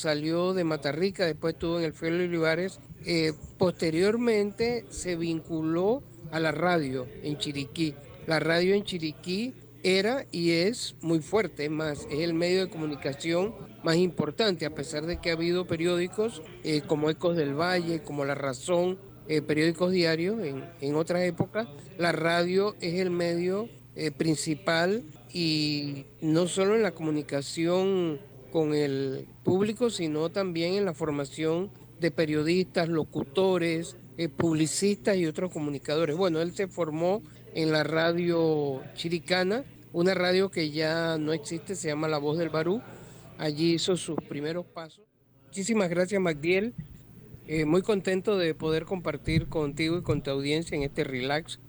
Salió de Matarrica, después estuvo en el Félix Olivares. Posteriormente se vinculó a la radio en Chiriquí. La radio en Chiriquí era y es muy fuerte, es más, es el medio de comunicación más importante, a pesar de que ha habido periódicos como Ecos del Valle, como La Razón, periódicos diarios en otras épocas. La radio es el medio principal y no solo en la comunicación con el público, sino también en la formación de periodistas, locutores, publicistas y otros comunicadores. Bueno, él se formó en la radio chiricana, una radio que ya no existe, se llama La Voz del Barú. Allí hizo sus primeros pasos. Muchísimas gracias, Magdiel. Muy contento de poder compartir contigo y con tu audiencia en este relax.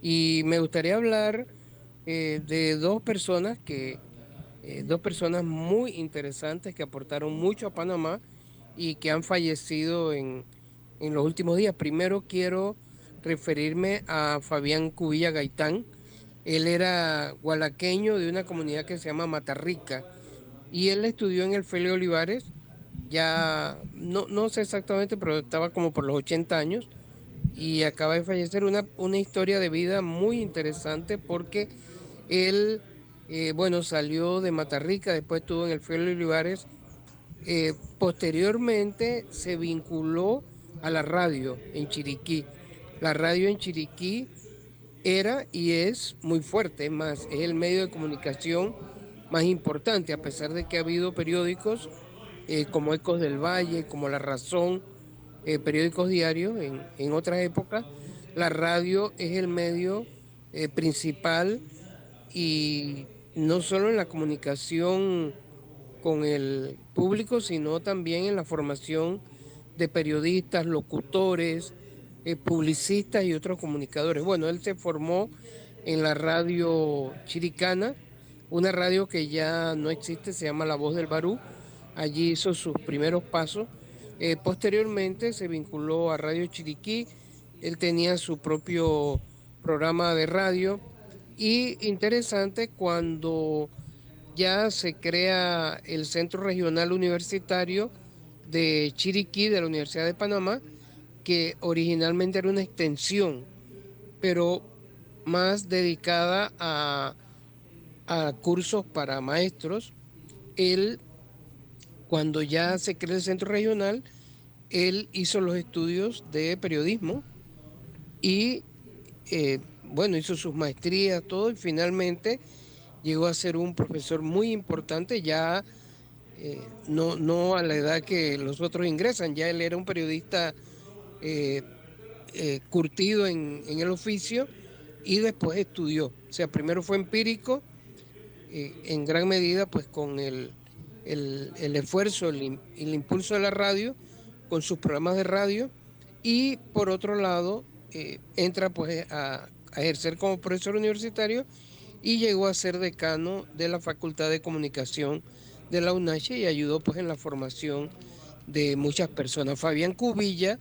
Y me gustaría hablar de dos personas muy interesantes que aportaron mucho a Panamá y que han fallecido en los últimos días. Primero quiero referirme a Fabián Cubilla Gaitán. Él era gualaqueño de una comunidad que se llama Matarrica y él estudió en el Félix Olivares, ya no sé exactamente, pero estaba como por los 80 años y acaba de fallecer. Una historia de vida muy interesante porque él, bueno, salió de Matarrica, después estuvo en el Félix Olivares. Posteriormente se vinculó a la radio en Chiriquí. La radio en Chiriquí era y es muy fuerte, es más, es el medio de comunicación más importante, a pesar de que ha habido periódicos como Ecos del Valle, como La Razón, periódicos diarios en otras épocas. La radio es el medio principal y no solo en la comunicación con el público, sino también en la formación de periodistas, locutores, publicistas y otros comunicadores. Bueno, él se formó en la radio chiricana, una radio que ya no existe, se llama La Voz del Barú. Allí hizo sus primeros pasos. Posteriormente se vinculó a Radio Chiriquí. Él tenía su propio programa de radio. Y interesante cuando ya se crea el Centro Regional Universitario de Chiriquí de la Universidad de Panamá, que originalmente era una extensión, pero más dedicada a cursos para maestros. Él, cuando ya se crea el Centro Regional, él hizo los estudios de periodismo y, bueno, hizo sus maestrías, todo, y finalmente llegó a ser un profesor muy importante ya, no a la edad que los otros ingresan. Ya él era un periodista eh, curtido en el oficio y después estudió. O sea, primero fue empírico, en gran medida pues con el esfuerzo, el impulso de la radio, con sus programas de radio, y por otro lado entra pues a ejercer como profesor universitario y llegó a ser decano de la Facultad de Comunicación de la UNACHE y ayudó pues en la formación de muchas personas. Fabián Cubilla,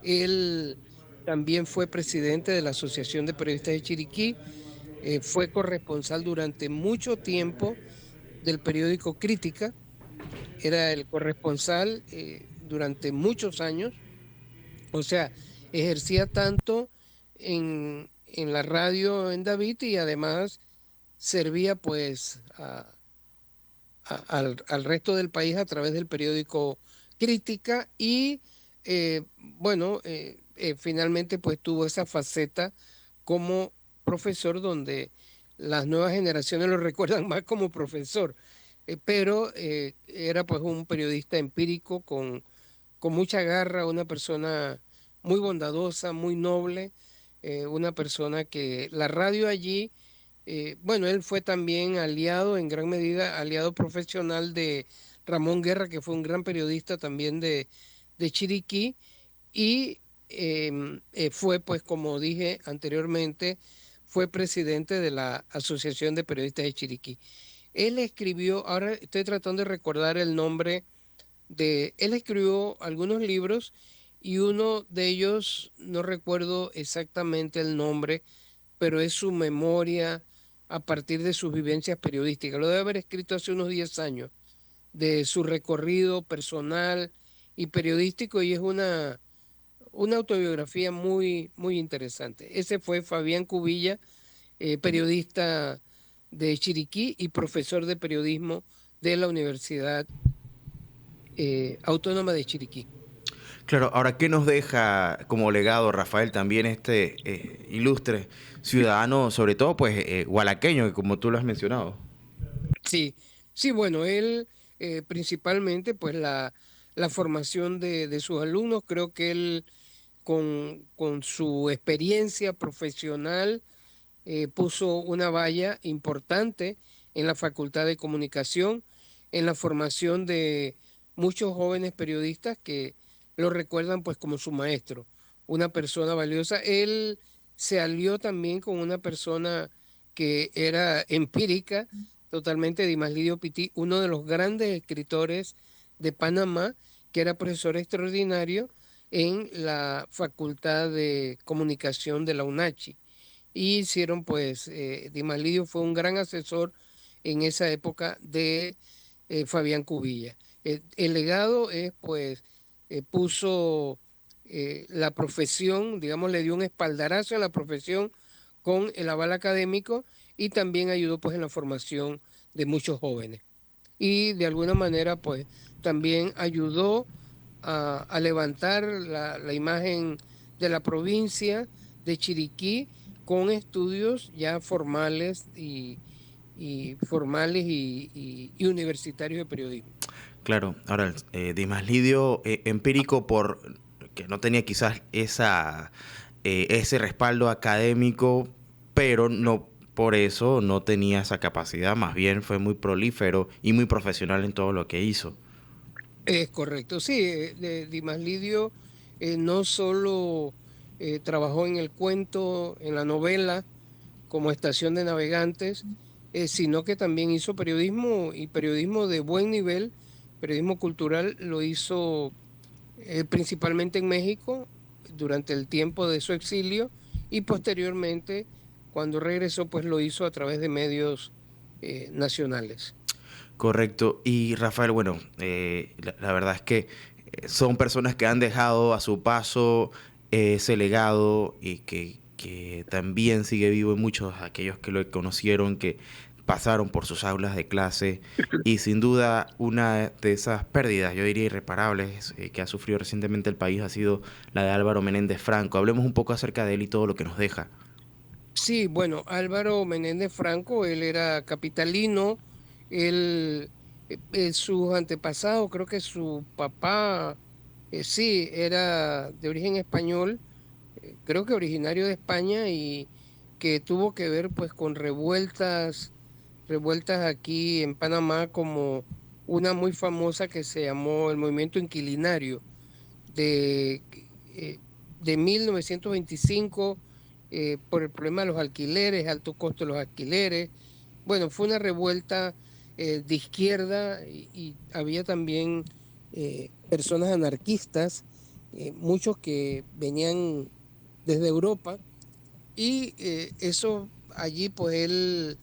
él también fue presidente de la Asociación de Periodistas de Chiriquí, fue corresponsal durante mucho tiempo del periódico Crítica, era el corresponsal durante muchos años, o sea, ejercía tanto en la radio en David y además servía pues al resto del país a través del periódico Crítica y bueno, finalmente pues tuvo esa faceta como profesor donde las nuevas generaciones lo recuerdan más como profesor, pero era pues un periodista empírico con mucha garra, una persona muy bondadosa, muy noble, una persona que la radio allí, bueno, él fue también aliado, en gran medida, aliado profesional de Ramón Guerra, que fue un gran periodista también de Chiriquí, y fue, pues, como dije anteriormente, fue presidente de la Asociación de Periodistas de Chiriquí. Él escribió, ahora estoy tratando de recordar el nombre él escribió algunos libros y uno de ellos, no recuerdo exactamente el nombre, pero es su memoria a partir de sus vivencias periodísticas. Lo debe haber escrito hace unos 10 años. de su recorrido personal y periodístico, y es una autobiografía muy, muy interesante. Ese fue Fabián Cubilla, periodista de Chiriquí y profesor de periodismo de la Universidad Autónoma de Chiriquí. Claro, ahora, ¿qué nos deja como legado, Rafael, también este ilustre ciudadano, sobre todo, pues, gualaqueño, que como tú lo has mencionado? Sí, sí, bueno, él principalmente pues la formación de sus alumnos, creo que él con su experiencia profesional puso una valla importante en la Facultad de Comunicación, en la formación de muchos jóvenes periodistas que lo recuerdan pues como su maestro, una persona valiosa. Él se alió también con una persona que era empírica, totalmente, Dimas Lidio Pití, uno de los grandes escritores de Panamá, que era profesor extraordinario en la Facultad de Comunicación de la UNACHI. Y hicieron, pues, Dimas Lidio fue un gran asesor en esa época de Fabián Cubilla. El legado es, pues, puso la profesión, digamos, le dio un espaldarazo a la profesión con el aval académico y también ayudó, pues, en la formación de muchos jóvenes. Y de alguna manera, pues, también ayudó a levantar la imagen de la provincia de Chiriquí con estudios ya formales y universitarios de periodismo. Claro, ahora, Dimas Lidio, empírico por que no tenía quizás ese respaldo académico, pero no por eso no tenía esa capacidad, más bien fue muy prolífero y muy profesional en todo lo que hizo. Es correcto, sí, Dimas Lidio no solo trabajó en el cuento, en la novela, como estación de navegantes, sino que también hizo periodismo y periodismo de buen nivel, periodismo cultural, lo hizo principalmente en México durante el tiempo de su exilio y posteriormente, cuando regresó, pues lo hizo a través de medios nacionales. Correcto. Y Rafael, bueno, la verdad es que son personas que han dejado a su paso ese legado y que también sigue vivo en muchos de aquellos que lo conocieron, que pasaron por sus aulas de clase y sin duda una de esas pérdidas, yo diría irreparables, que ha sufrido recientemente el país ha sido la de Álvaro Menéndez Franco. Hablemos un poco acerca de él y todo lo que nos deja. Sí, bueno, Álvaro Menéndez Franco, él era capitalino, él, sus antepasados, creo que su papá, sí, era de origen español, creo que originario de España y que tuvo que ver pues con revueltas aquí en Panamá como una muy famosa que se llamó el Movimiento Inquilinario de, de 1925 por el problema de los alquileres, alto costo de los alquileres. Bueno, fue una revuelta de izquierda y había también personas anarquistas, muchos que venían desde Europa y eso allí pues él,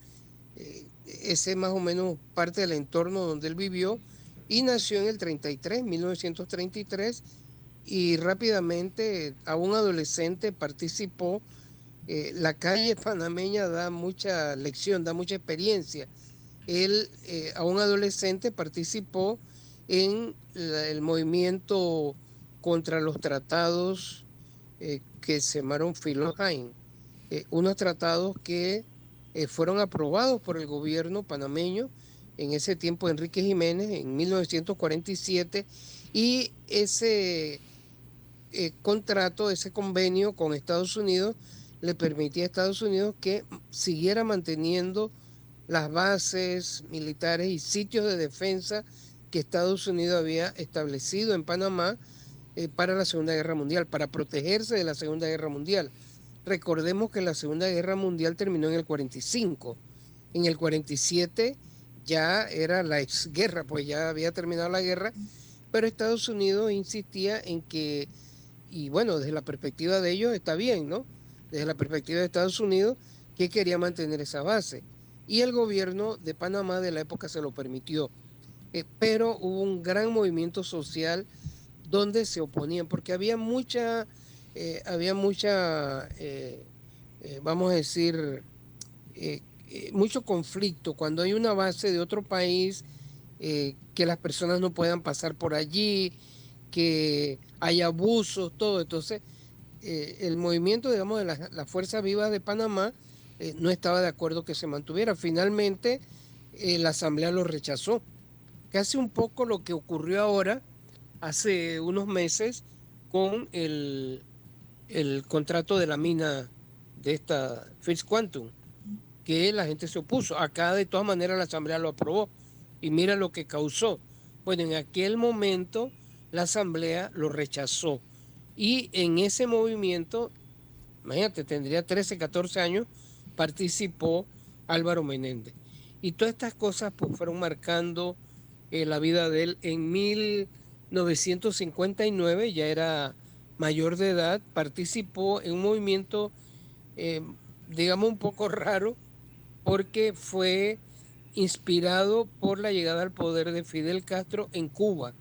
ese más o menos parte del entorno donde él vivió y nació en el 33, 1933 y rápidamente a un adolescente participó. La calle panameña da mucha lección, da mucha experiencia. Él a un adolescente participó en el movimiento contra los tratados que se llamaron Philo-Jaén, unos tratados que fueron aprobados por el gobierno panameño en ese tiempo Enrique Jiménez en 1947 y ese contrato, ese convenio con Estados Unidos le permitía a Estados Unidos que siguiera manteniendo las bases militares y sitios de defensa que Estados Unidos había establecido en Panamá para la Segunda Guerra Mundial, para protegerse de la Segunda Guerra Mundial. Recordemos que la Segunda Guerra Mundial terminó en el 45. En el 47 ya era la exguerra, pues ya había terminado la guerra, pero Estados Unidos insistía en que, y bueno, desde la perspectiva de ellos está bien, ¿no? Desde la perspectiva de Estados Unidos, que quería mantener esa base. Y el gobierno de Panamá de la época se lo permitió. pero hubo un gran movimiento social donde se oponían, porque había mucha vamos a decir, mucho conflicto cuando hay una base de otro país, que las personas no puedan pasar por allí, que hay abusos, todo. Entonces, el movimiento, digamos, de la Fuerza Viva de Panamá no estaba de acuerdo que se mantuviera. Finalmente, la Asamblea lo rechazó. Casi un poco lo que ocurrió ahora, hace unos meses, con el contrato de la mina de esta First Quantum, que la gente se opuso. Acá de todas maneras la Asamblea lo aprobó. Y mira lo que causó. Bueno, en aquel momento la Asamblea lo rechazó. Y en ese movimiento, imagínate, tendría 13, 14 años, participó Álvaro Menéndez. Y todas estas cosas pues, fueron marcando la vida de él. En 1959 ya era mayor de edad, participó en un movimiento, eh, digamos, un poco raro, porque fue inspirado por la llegada al poder de Fidel Castro en Cuba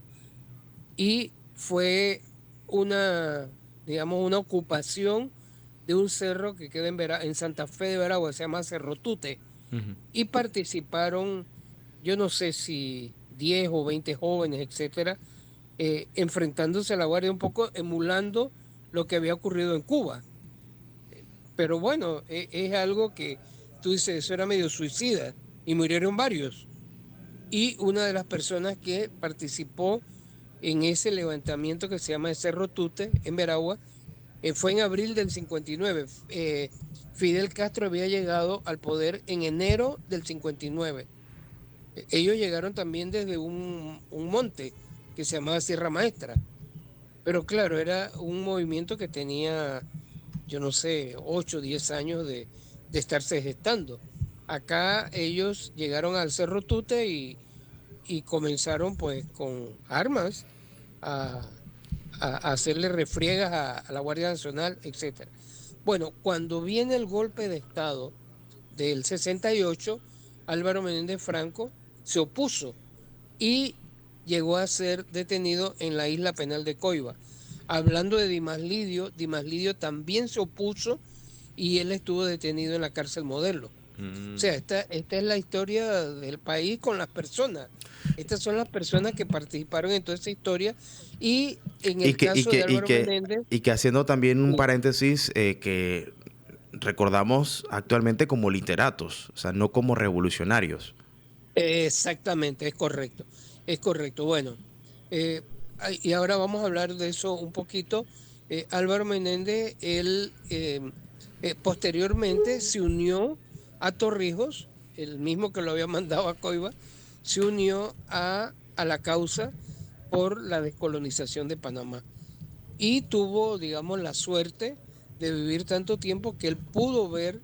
y fue una, digamos, una ocupación de un cerro que queda en Santa Fe de Veragua, se llama Cerro Tute, Ujú. y participaron, yo no sé si 10 o 20 jóvenes, etcétera, enfrentándose a la Guardia, un poco emulando lo que había ocurrido en Cuba. Pero bueno, es algo que tú dices, eso era medio suicida y murieron varios. Y una de las personas que participó en ese levantamiento que se llama el Cerro Tute en Veragua fue en abril del 59. Fidel Castro había llegado al poder en enero del 59. Ellos llegaron también desde un monte que se llamaba Sierra Maestra. Pero claro, era un movimiento que tenía, yo no sé, 8 o 10 años de estarse gestando. Acá ellos llegaron al Cerro Tute y comenzaron pues con armas a, a hacerle refriegas a la Guardia Nacional, etcétera. Bueno, cuando viene el golpe de Estado del 68, Álvaro Menéndez Franco se opuso y llegó a ser detenido en la isla penal de Coiba. Hablando de Dimas Lidio también se opuso y él estuvo detenido en la cárcel Modelo. O Mm. sea, esta es la historia del país con las personas. Estas son las personas que participaron en toda esa historia y en Y el que, y caso de que, y Álvaro que, Menéndez, y que haciendo también un sí, paréntesis, que recordamos actualmente como literatos, o sea, no como revolucionarios. exactamente, es correcto. Bueno, eh, y ahora vamos a hablar de eso un poquito. Álvaro Menéndez, él posteriormente se unió a Torrijos, el mismo que lo había mandado a Coiba, se unió a la causa por la descolonización de Panamá y tuvo, digamos, la suerte de vivir tanto tiempo que él pudo ver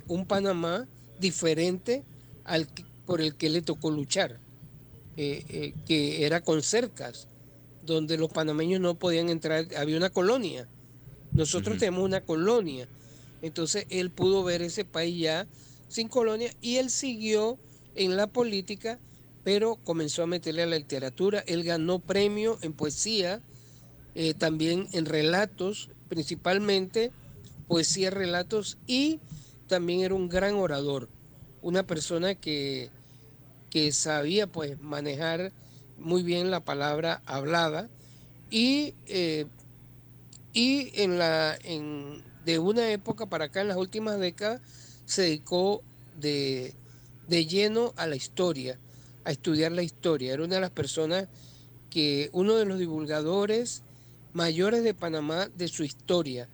un Panamá diferente por el que le tocó luchar, que era con cercas, donde los panameños no podían entrar, había una colonia, nosotros Ujú. tenemos una colonia, entonces él pudo ver ese país ya sin colonia y él siguió en la política, pero comenzó a meterle a la literatura, él ganó premio en poesía, también en relatos, principalmente poesía, relatos, y también era un gran orador, una persona que sabía pues manejar muy bien la palabra hablada y, de una época para acá, en las últimas décadas, se dedicó de lleno a la historia, a estudiar la historia. Era una de las personas que, uno de los divulgadores mayores de Panamá de su historia.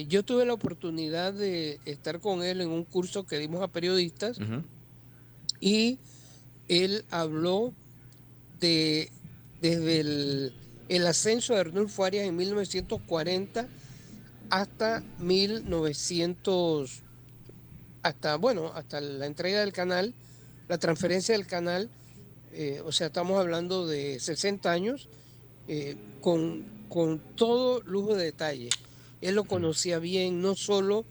Yo tuve la oportunidad de estar con él en un curso que dimos a periodistas Ujú. y él habló de desde el ascenso de Arnulfo Arias en 1940 hasta 1900, hasta, bueno, hasta la entrega del canal, la transferencia del canal, o sea, estamos hablando de 60 años, con todo lujo de detalle. Él lo conocía bien, no solo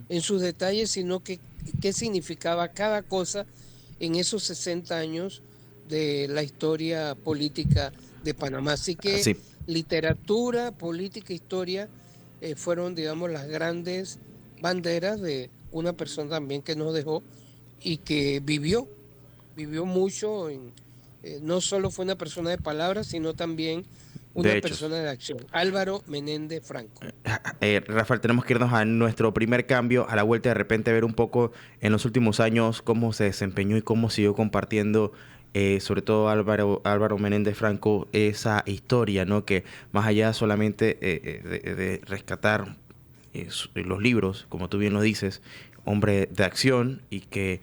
en sus detalles, sino que qué significaba cada cosa en esos 60 años de la historia política de Panamá. Así que Sí. literatura, política, historia fueron, digamos, las grandes banderas de una persona también que nos dejó y que vivió mucho, no solo fue una persona de palabras, sino también una De hechos. persona de acción. Álvaro Menéndez Franco. Rafael, tenemos que irnos a nuestro primer cambio, a la vuelta de repente ver un poco en los últimos años cómo se desempeñó y cómo siguió compartiendo, sobre todo Álvaro Menéndez Franco, esa historia, ¿no? Que más allá solamente de rescatar los libros, como tú bien lo dices, hombre de acción y que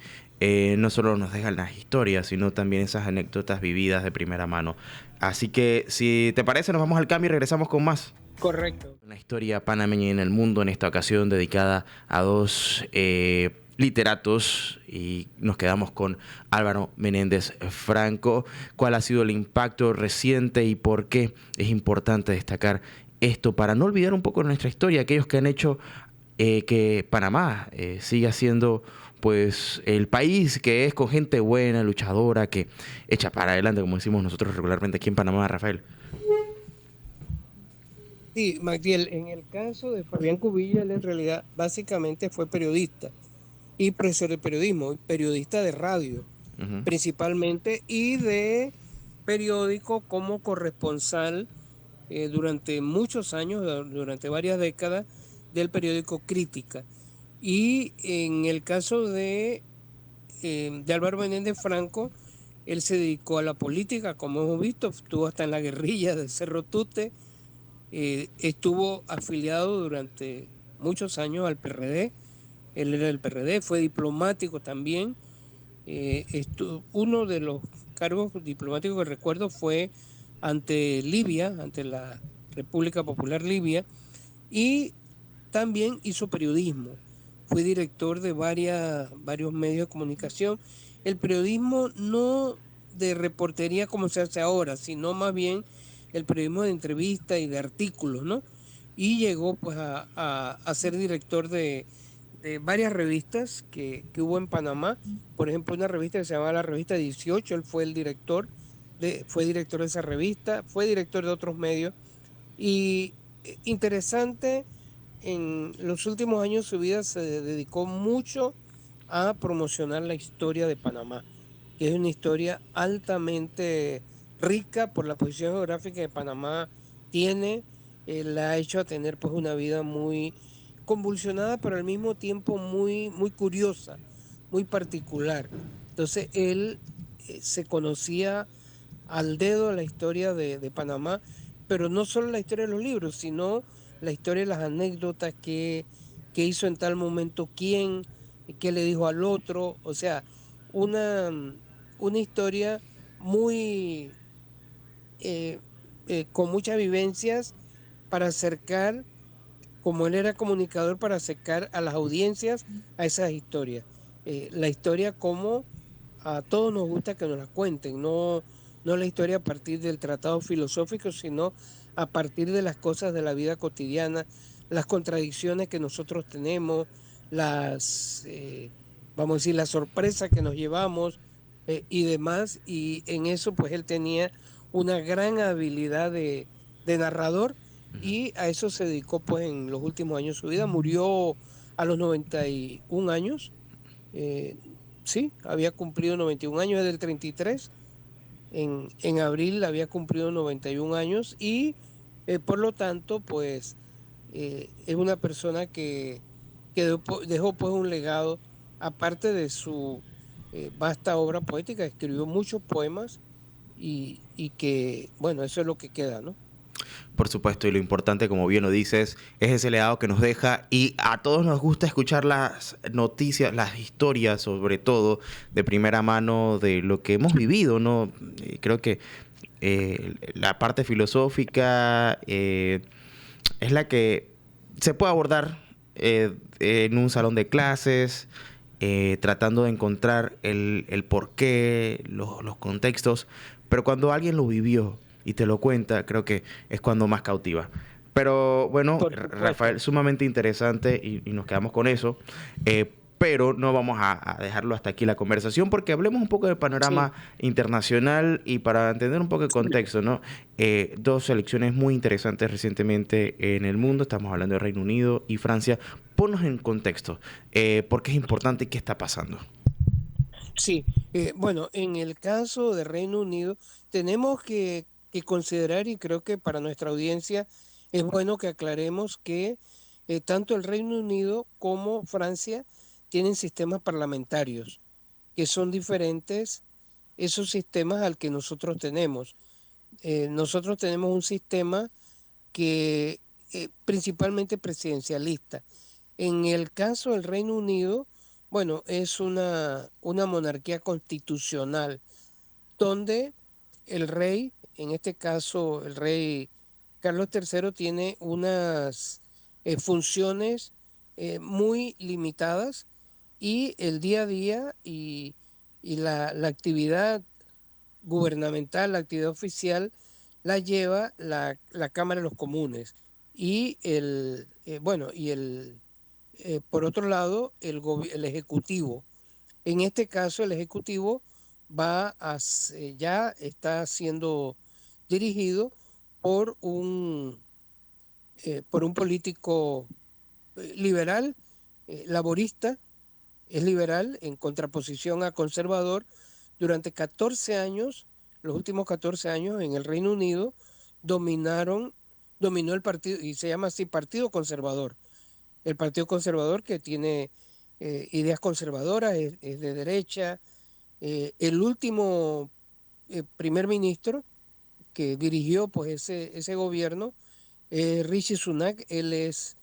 no solo nos dejan las historias, sino también esas anécdotas vividas de primera mano. Así que si te parece, nos vamos al cambio y regresamos con más. Correcto. Una historia panameña en el mundo, en esta ocasión dedicada a dos literatos, y nos quedamos con Álvaro Menéndez Franco. ¿Cuál ha sido el impacto reciente y por qué es importante destacar esto para no olvidar un poco nuestra historia, aquellos que han hecho que Panamá siga siendo pues el país que es, con gente buena, luchadora, que echa para adelante, como decimos nosotros regularmente aquí en Panamá, Rafael? Sí, Magdiel, en el caso de Fabián Cubilla, él en realidad básicamente fue periodista y profesor de periodismo, y periodista de radio Ujú. principalmente y de periódico como corresponsal durante muchos años, durante varias décadas, del periódico Crítica. Y en el caso de Álvaro Menéndez Franco, él se dedicó a la política, como hemos visto, estuvo hasta en la guerrilla de Cerro Tute, estuvo afiliado durante muchos años al PRD, él era del PRD, fue diplomático también. Uno de los cargos diplomáticos que recuerdo fue ante Libia, ante la República Popular Libia, y también hizo periodismo. Fue director de varios medios de comunicación. El periodismo no de reportería como se hace ahora, sino más bien el periodismo de entrevista y de artículos, ¿no? Y llegó pues a ser director de varias revistas que hubo en Panamá. Por ejemplo, una revista que se llamaba la revista 18, él fue el director, fue director de esa revista, fue director de otros medios. Y interesante, en los últimos años su vida se dedicó mucho a promocionar la historia de Panamá, que es una historia altamente rica por la posición geográfica que Panamá tiene, la ha hecho a tener pues una vida muy convulsionada, pero al mismo tiempo muy curiosa, muy particular. Entonces él se conocía al dedo la historia de Panamá, pero no solo la historia de los libros, sino la historia de las anécdotas que hizo en tal momento quién, qué le dijo al otro, o sea, una, una historia muy eh, con muchas vivencias para acercar, como él era comunicador, para acercar a las audiencias a esas historias. La historia como a todos nos gusta que nos la cuenten, no la historia a partir del tratado filosófico, sino a partir de las cosas de la vida cotidiana, las contradicciones que nosotros tenemos, vamos a decir, la sorpresa que nos llevamos y demás. Y en eso pues él tenía una gran habilidad de narrador y a eso se dedicó pues en los últimos años de su vida. Murió a los 91 años. eh, sí, había cumplido 91 años, es del 33. En abril había cumplido 91 años y por lo tanto, pues es una persona que dejó pues un legado, aparte de su vasta obra poética, escribió muchos poemas y que, bueno, eso es lo que queda, ¿no? Por supuesto, y lo importante, como bien lo dices, es ese legado que nos deja, y a todos nos gusta escuchar las noticias, las historias, sobre todo de primera mano de lo que hemos vivido, ¿no? Creo que la parte filosófica es la que se puede abordar en un salón de clases, tratando de encontrar el porqué, los contextos, pero cuando alguien lo vivió y te lo cuenta, creo que es cuando más cautiva. Pero bueno, Por Rafael, supuesto. sumamente interesante, y nos quedamos con eso. pero no vamos a dejarlo hasta aquí la conversación porque hablemos un poco del Sí, panorama internacional y para entender un poco el sí, contexto, ¿no? Dos elecciones muy interesantes recientemente en el mundo, estamos hablando de Reino Unido y Francia. Ponnos en contexto, ¿por qué es importante y qué está pasando? sí. Bueno, en el caso de Reino Unido, tenemos que considerar, y creo que para nuestra audiencia es bueno que aclaremos que tanto el Reino Unido como Francia tienen sistemas parlamentarios que son diferentes esos sistemas al que nosotros tenemos. Nosotros tenemos un sistema que principalmente presidencialista. En el caso del Reino Unido, bueno, es una monarquía constitucional donde el rey, en este caso el rey Carlos III, tiene unas funciones muy limitadas y el día a día y la actividad gubernamental, la actividad oficial, la lleva la Cámara de los Comunes. Y bueno, por otro lado, el Ejecutivo. En este caso, el Ejecutivo ya está siendo dirigido por por un político liberal, laborista, es liberal en contraposición a conservador. Durante 14 años, los últimos 14 años en el Reino Unido, dominaron, dominó el partido, y se llama así Partido Conservador. El Partido Conservador que tiene ideas conservadoras, es de derecha. El último primer ministro que dirigió pues ese gobierno, Rishi Sunak, él es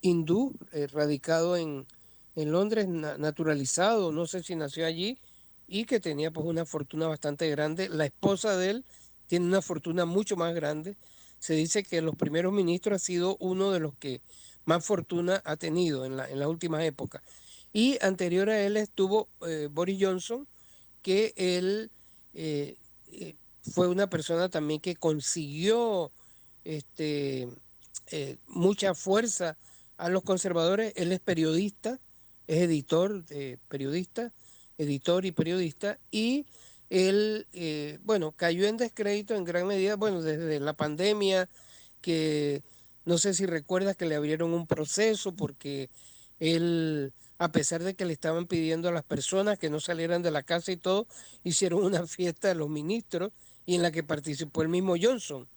hindú, radicado en Londres, naturalizado, no sé si nació allí, y que tenía pues una fortuna bastante grande. La esposa de él tiene una fortuna mucho más grande. Se dice que los primeros ministros ha sido uno de los que más fortuna ha tenido en las últimas épocas. Y anterior a él estuvo Boris Johnson, que él eh, fue una persona también que consiguió este, mucha fuerza a los conservadores. Él es periodista, es editor y periodista, y él, bueno, cayó en descrédito en gran medida, bueno, desde la pandemia, que no sé si recuerdas que le abrieron un proceso porque él, a pesar de que le estaban pidiendo a las personas que no salieran de la casa y todo, hicieron una fiesta de los ministros y en la que participó el mismo Johnson.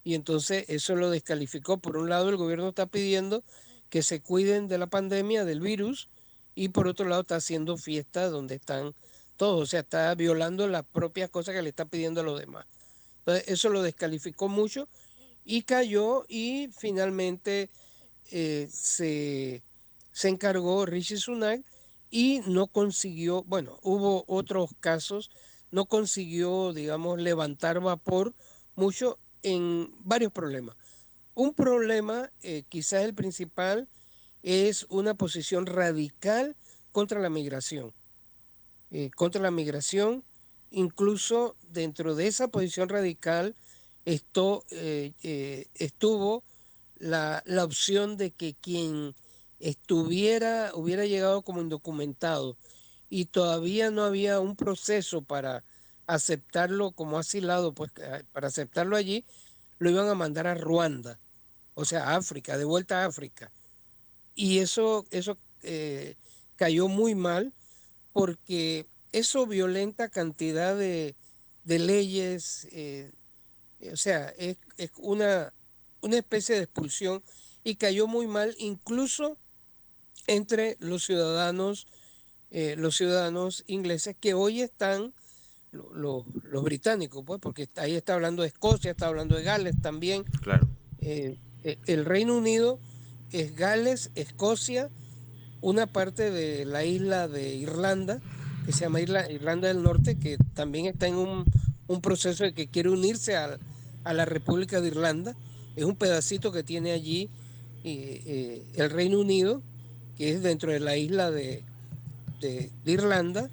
Y entonces eso lo descalificó. Por un lado, el gobierno está pidiendo que se cuiden de la pandemia, del virus, y por otro lado está haciendo fiesta donde están todos, o sea, está violando las propias cosas que le está pidiendo a los demás. Entonces eso lo descalificó mucho y cayó, y finalmente eh, se, se encargó Rishi Sunak y no consiguió, bueno, hubo otros casos, no consiguió, digamos, levantar vapor mucho en varios problemas. Un problema, quizás el principal, es una posición radical contra la migración. Contra la migración, incluso dentro de esa posición radical estuvo la opción de que quien hubiera llegado como indocumentado y todavía no había un proceso para aceptarlo como asilado, pues para aceptarlo allí, lo iban a mandar a Ruanda, o sea, a África, de vuelta a África. Y eso cayó muy mal porque eso violenta cantidad de leyes, o sea, es una especie de expulsión, y cayó muy mal incluso entre los ciudadanos ingleses que hoy están, los británicos, pues, porque ahí está hablando de Escocia, está hablando de Gales también. Claro, El Reino Unido es Gales, Escocia, una parte de la isla de Irlanda, que se llama Irlanda del Norte, que también está en un proceso de que quiere unirse a la República de Irlanda. Es un pedacito que tiene allí el Reino Unido, que es dentro de la isla de Irlanda,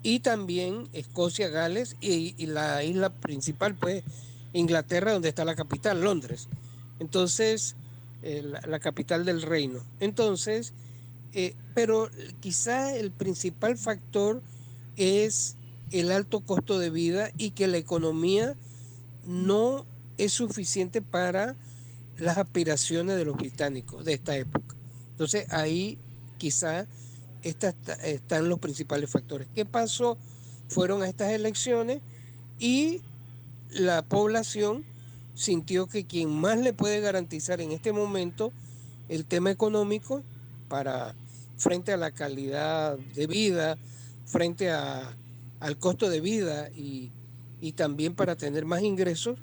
y también Escocia, Gales y la isla principal, pues Inglaterra, donde está la capital, Londres. Entonces, la capital del reino. Entonces, Pero quizá el principal factor es el alto costo de vida y que la economía no es suficiente para las aspiraciones de los británicos de esta época. Entonces ahí quizá están los principales factores. ¿Qué pasó? Fueron a estas elecciones y la población sintió que quien más le puede garantizar en este momento el tema económico para frente a la calidad de vida, frente al costo de vida y también para tener más ingresos,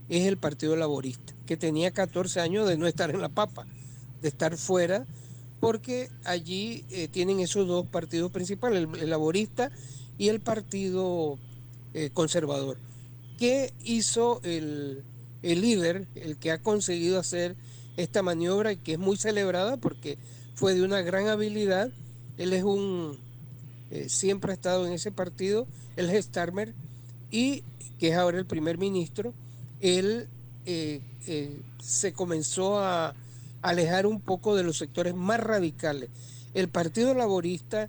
es el Partido Laborista, que tenía 14 años de no estar en la papa, de estar fuera, porque allí tienen esos dos partidos principales, el Laborista y el Partido Conservador. ¿Qué hizo el líder, el que ha conseguido hacer esta maniobra y que es muy celebrada porque fue de una gran habilidad? Él es siempre ha estado en ese partido, él es Starmer, y que es ahora el primer ministro. Él se comenzó a alejar un poco de los sectores más radicales. El Partido Laborista,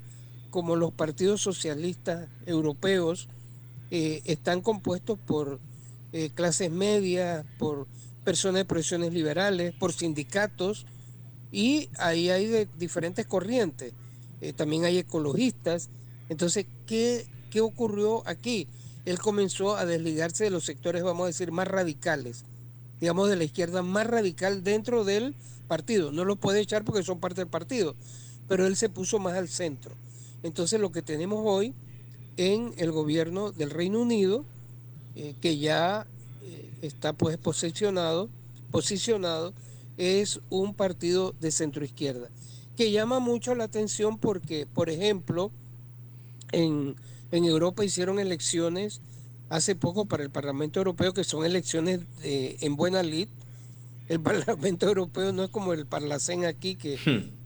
como los partidos socialistas europeos, están compuestos por clases medias, por personas de profesiones liberales, por sindicatos, y ahí hay de diferentes corrientes. También hay ecologistas. Entonces, ¿qué ocurrió aquí? Él comenzó a desligarse de los sectores, vamos a decir, más radicales, digamos, de la izquierda más radical dentro del partido. No lo puede echar porque son parte del partido, pero él se puso más al centro. Entonces, lo que tenemos hoy en el gobierno del Reino Unido, que ya está pues posicionado, es un partido de centro izquierda, que llama mucho la atención porque, por ejemplo, en Europa hicieron elecciones hace poco para el Parlamento Europeo, que son elecciones en buena lid. El Parlamento Europeo no es como el Parlacén aquí, que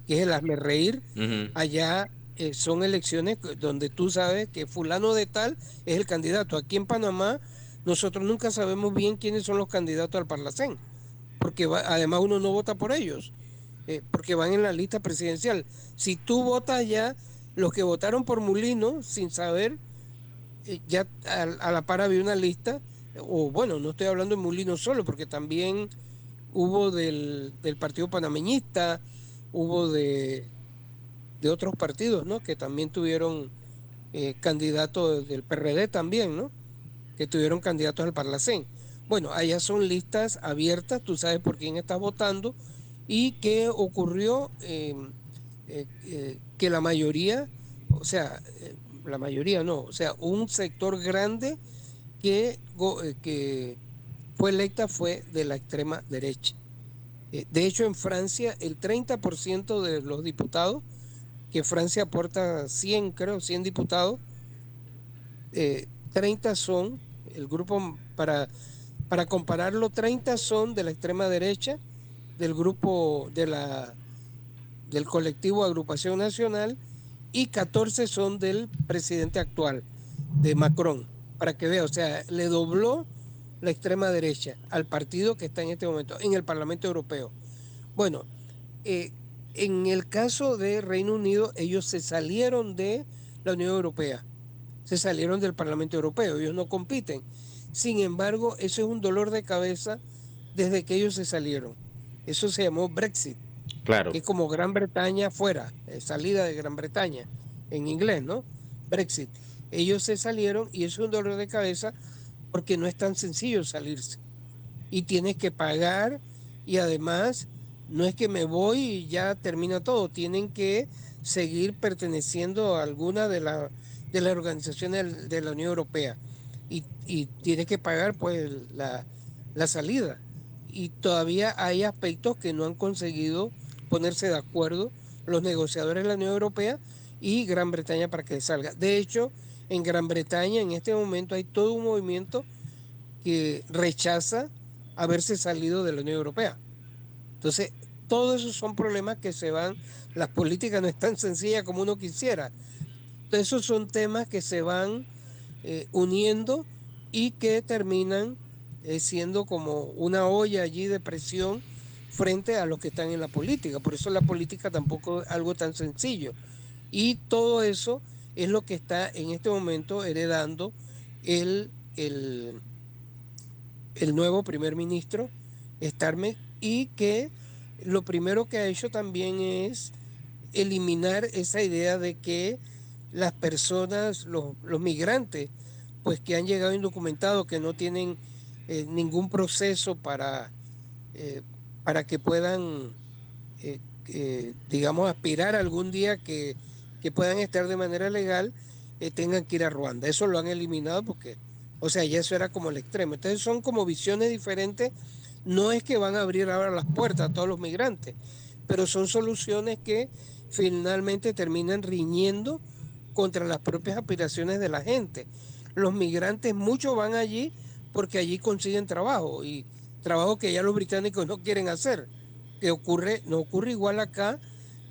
es el hazme reír. Ujú. Allá son elecciones donde tú sabes que fulano de tal es el candidato. Aquí en Panamá nosotros nunca sabemos bien quiénes son los candidatos al Parlacén, porque además uno no vota por ellos, porque van en la lista presidencial. Si tú votas ya, los que votaron por Mulino, sin saber, ya a la par había una lista, o bueno, no estoy hablando de Mulino solo, porque también hubo del Partido Panameñista, hubo de otros partidos, ¿no? Que también tuvieron candidatos del PRD también, ¿no? Que tuvieron candidatos al Parlacén. Bueno, allá son listas abiertas, tú sabes por quién estás votando y qué ocurrió, que la mayoría, o sea, la mayoría no, o sea, un sector grande que fue electa fue de la extrema derecha. De hecho, en Francia, el 30% de los diputados, que Francia aporta 100, creo, 100 diputados, 30 son, el grupo, para compararlo, 30 son de la extrema derecha, del grupo del colectivo Agrupación Nacional, y 14 son del presidente actual, de Macron, para que vea, o sea, le dobló la extrema derecha al partido que está en este momento en el Parlamento Europeo. Bueno, eh, en el caso de Reino Unido, ellos se salieron de la Unión Europea, se salieron del Parlamento Europeo, ellos no compiten. Sin embargo, eso es un dolor de cabeza desde que ellos se salieron. Eso se llamó Brexit, Claro. que es como Gran Bretaña fuera, salida de Gran Bretaña, en inglés, ¿no? Brexit. Ellos se salieron y eso es un dolor de cabeza porque no es tan sencillo salirse. Y tienes que pagar y además no es que me voy y ya termina todo, tienen que seguir perteneciendo a alguna de las organizaciones de la Unión Europea y tienes que pagar pues la salida. Y todavía hay aspectos que no han conseguido ponerse de acuerdo los negociadores de la Unión Europea y Gran Bretaña para que salga. De hecho, en Gran Bretaña en este momento hay todo un movimiento que rechaza haberse salido de la Unión Europea. Entonces, todos esos son problemas que se van, las políticas no es tan sencilla como uno quisiera. Entonces, esos son temas que se van uniendo y que terminan siendo como una olla allí de presión frente a los que están en la política. Por eso la política tampoco es algo tan sencillo. Y todo eso es lo que está en este momento heredando el, el, el nuevo primer ministro, Starmer, y que lo primero que ha hecho también es eliminar esa idea de que las personas, los migrantes, pues que han llegado indocumentados, que no tienen ningún proceso eh, para que puedan, digamos, aspirar algún día que puedan estar de manera legal, tengan que ir a Ruanda. Eso lo han eliminado porque, o sea, ya eso era como el extremo. Entonces son como visiones diferentes. No es que van a abrir ahora las puertas a todos los migrantes, pero son soluciones que finalmente terminan riñendo contra las propias aspiraciones de la gente. Los migrantes, muchos van allí porque allí consiguen trabajo y trabajo que ya los británicos no quieren hacer, que ocurre, no ocurre igual acá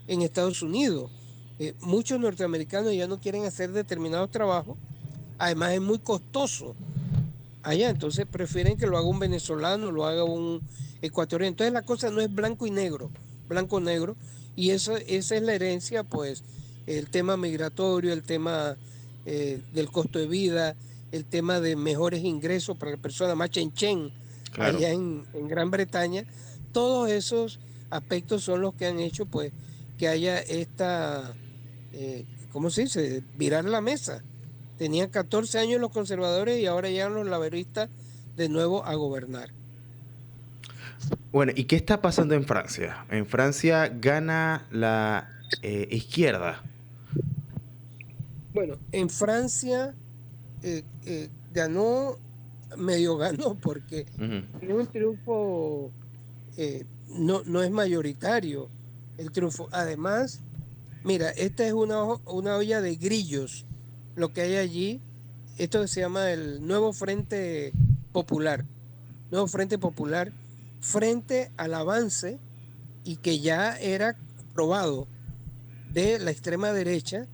en Estados Unidos. Muchos norteamericanos ya no quieren hacer determinados trabajos, además es muy costoso allá, entonces prefieren que lo haga un venezolano, lo haga un ecuatoriano. Entonces la cosa no es blanco negro, y eso, esa es la herencia, pues, el tema migratorio, el tema del costo de vida, el tema de mejores ingresos para la persona, más chen Claro. allá en Gran Bretaña, todos esos aspectos son los que han hecho, pues, que haya esta, ¿cómo se dice? Virar la mesa. Tenían 14 años los conservadores y ahora llegan los laboristas de nuevo a gobernar. Bueno, ¿y qué está pasando en Francia? En Francia gana la izquierda. Bueno, en Francia ganó, medio ganó, porque Ujú. es un triunfo, no es mayoritario el triunfo. Además, mira, esta es una olla de grillos, lo que hay allí. Esto se llama el Popular, Nuevo Frente Popular, frente al avance y que ya era probado de la extrema derecha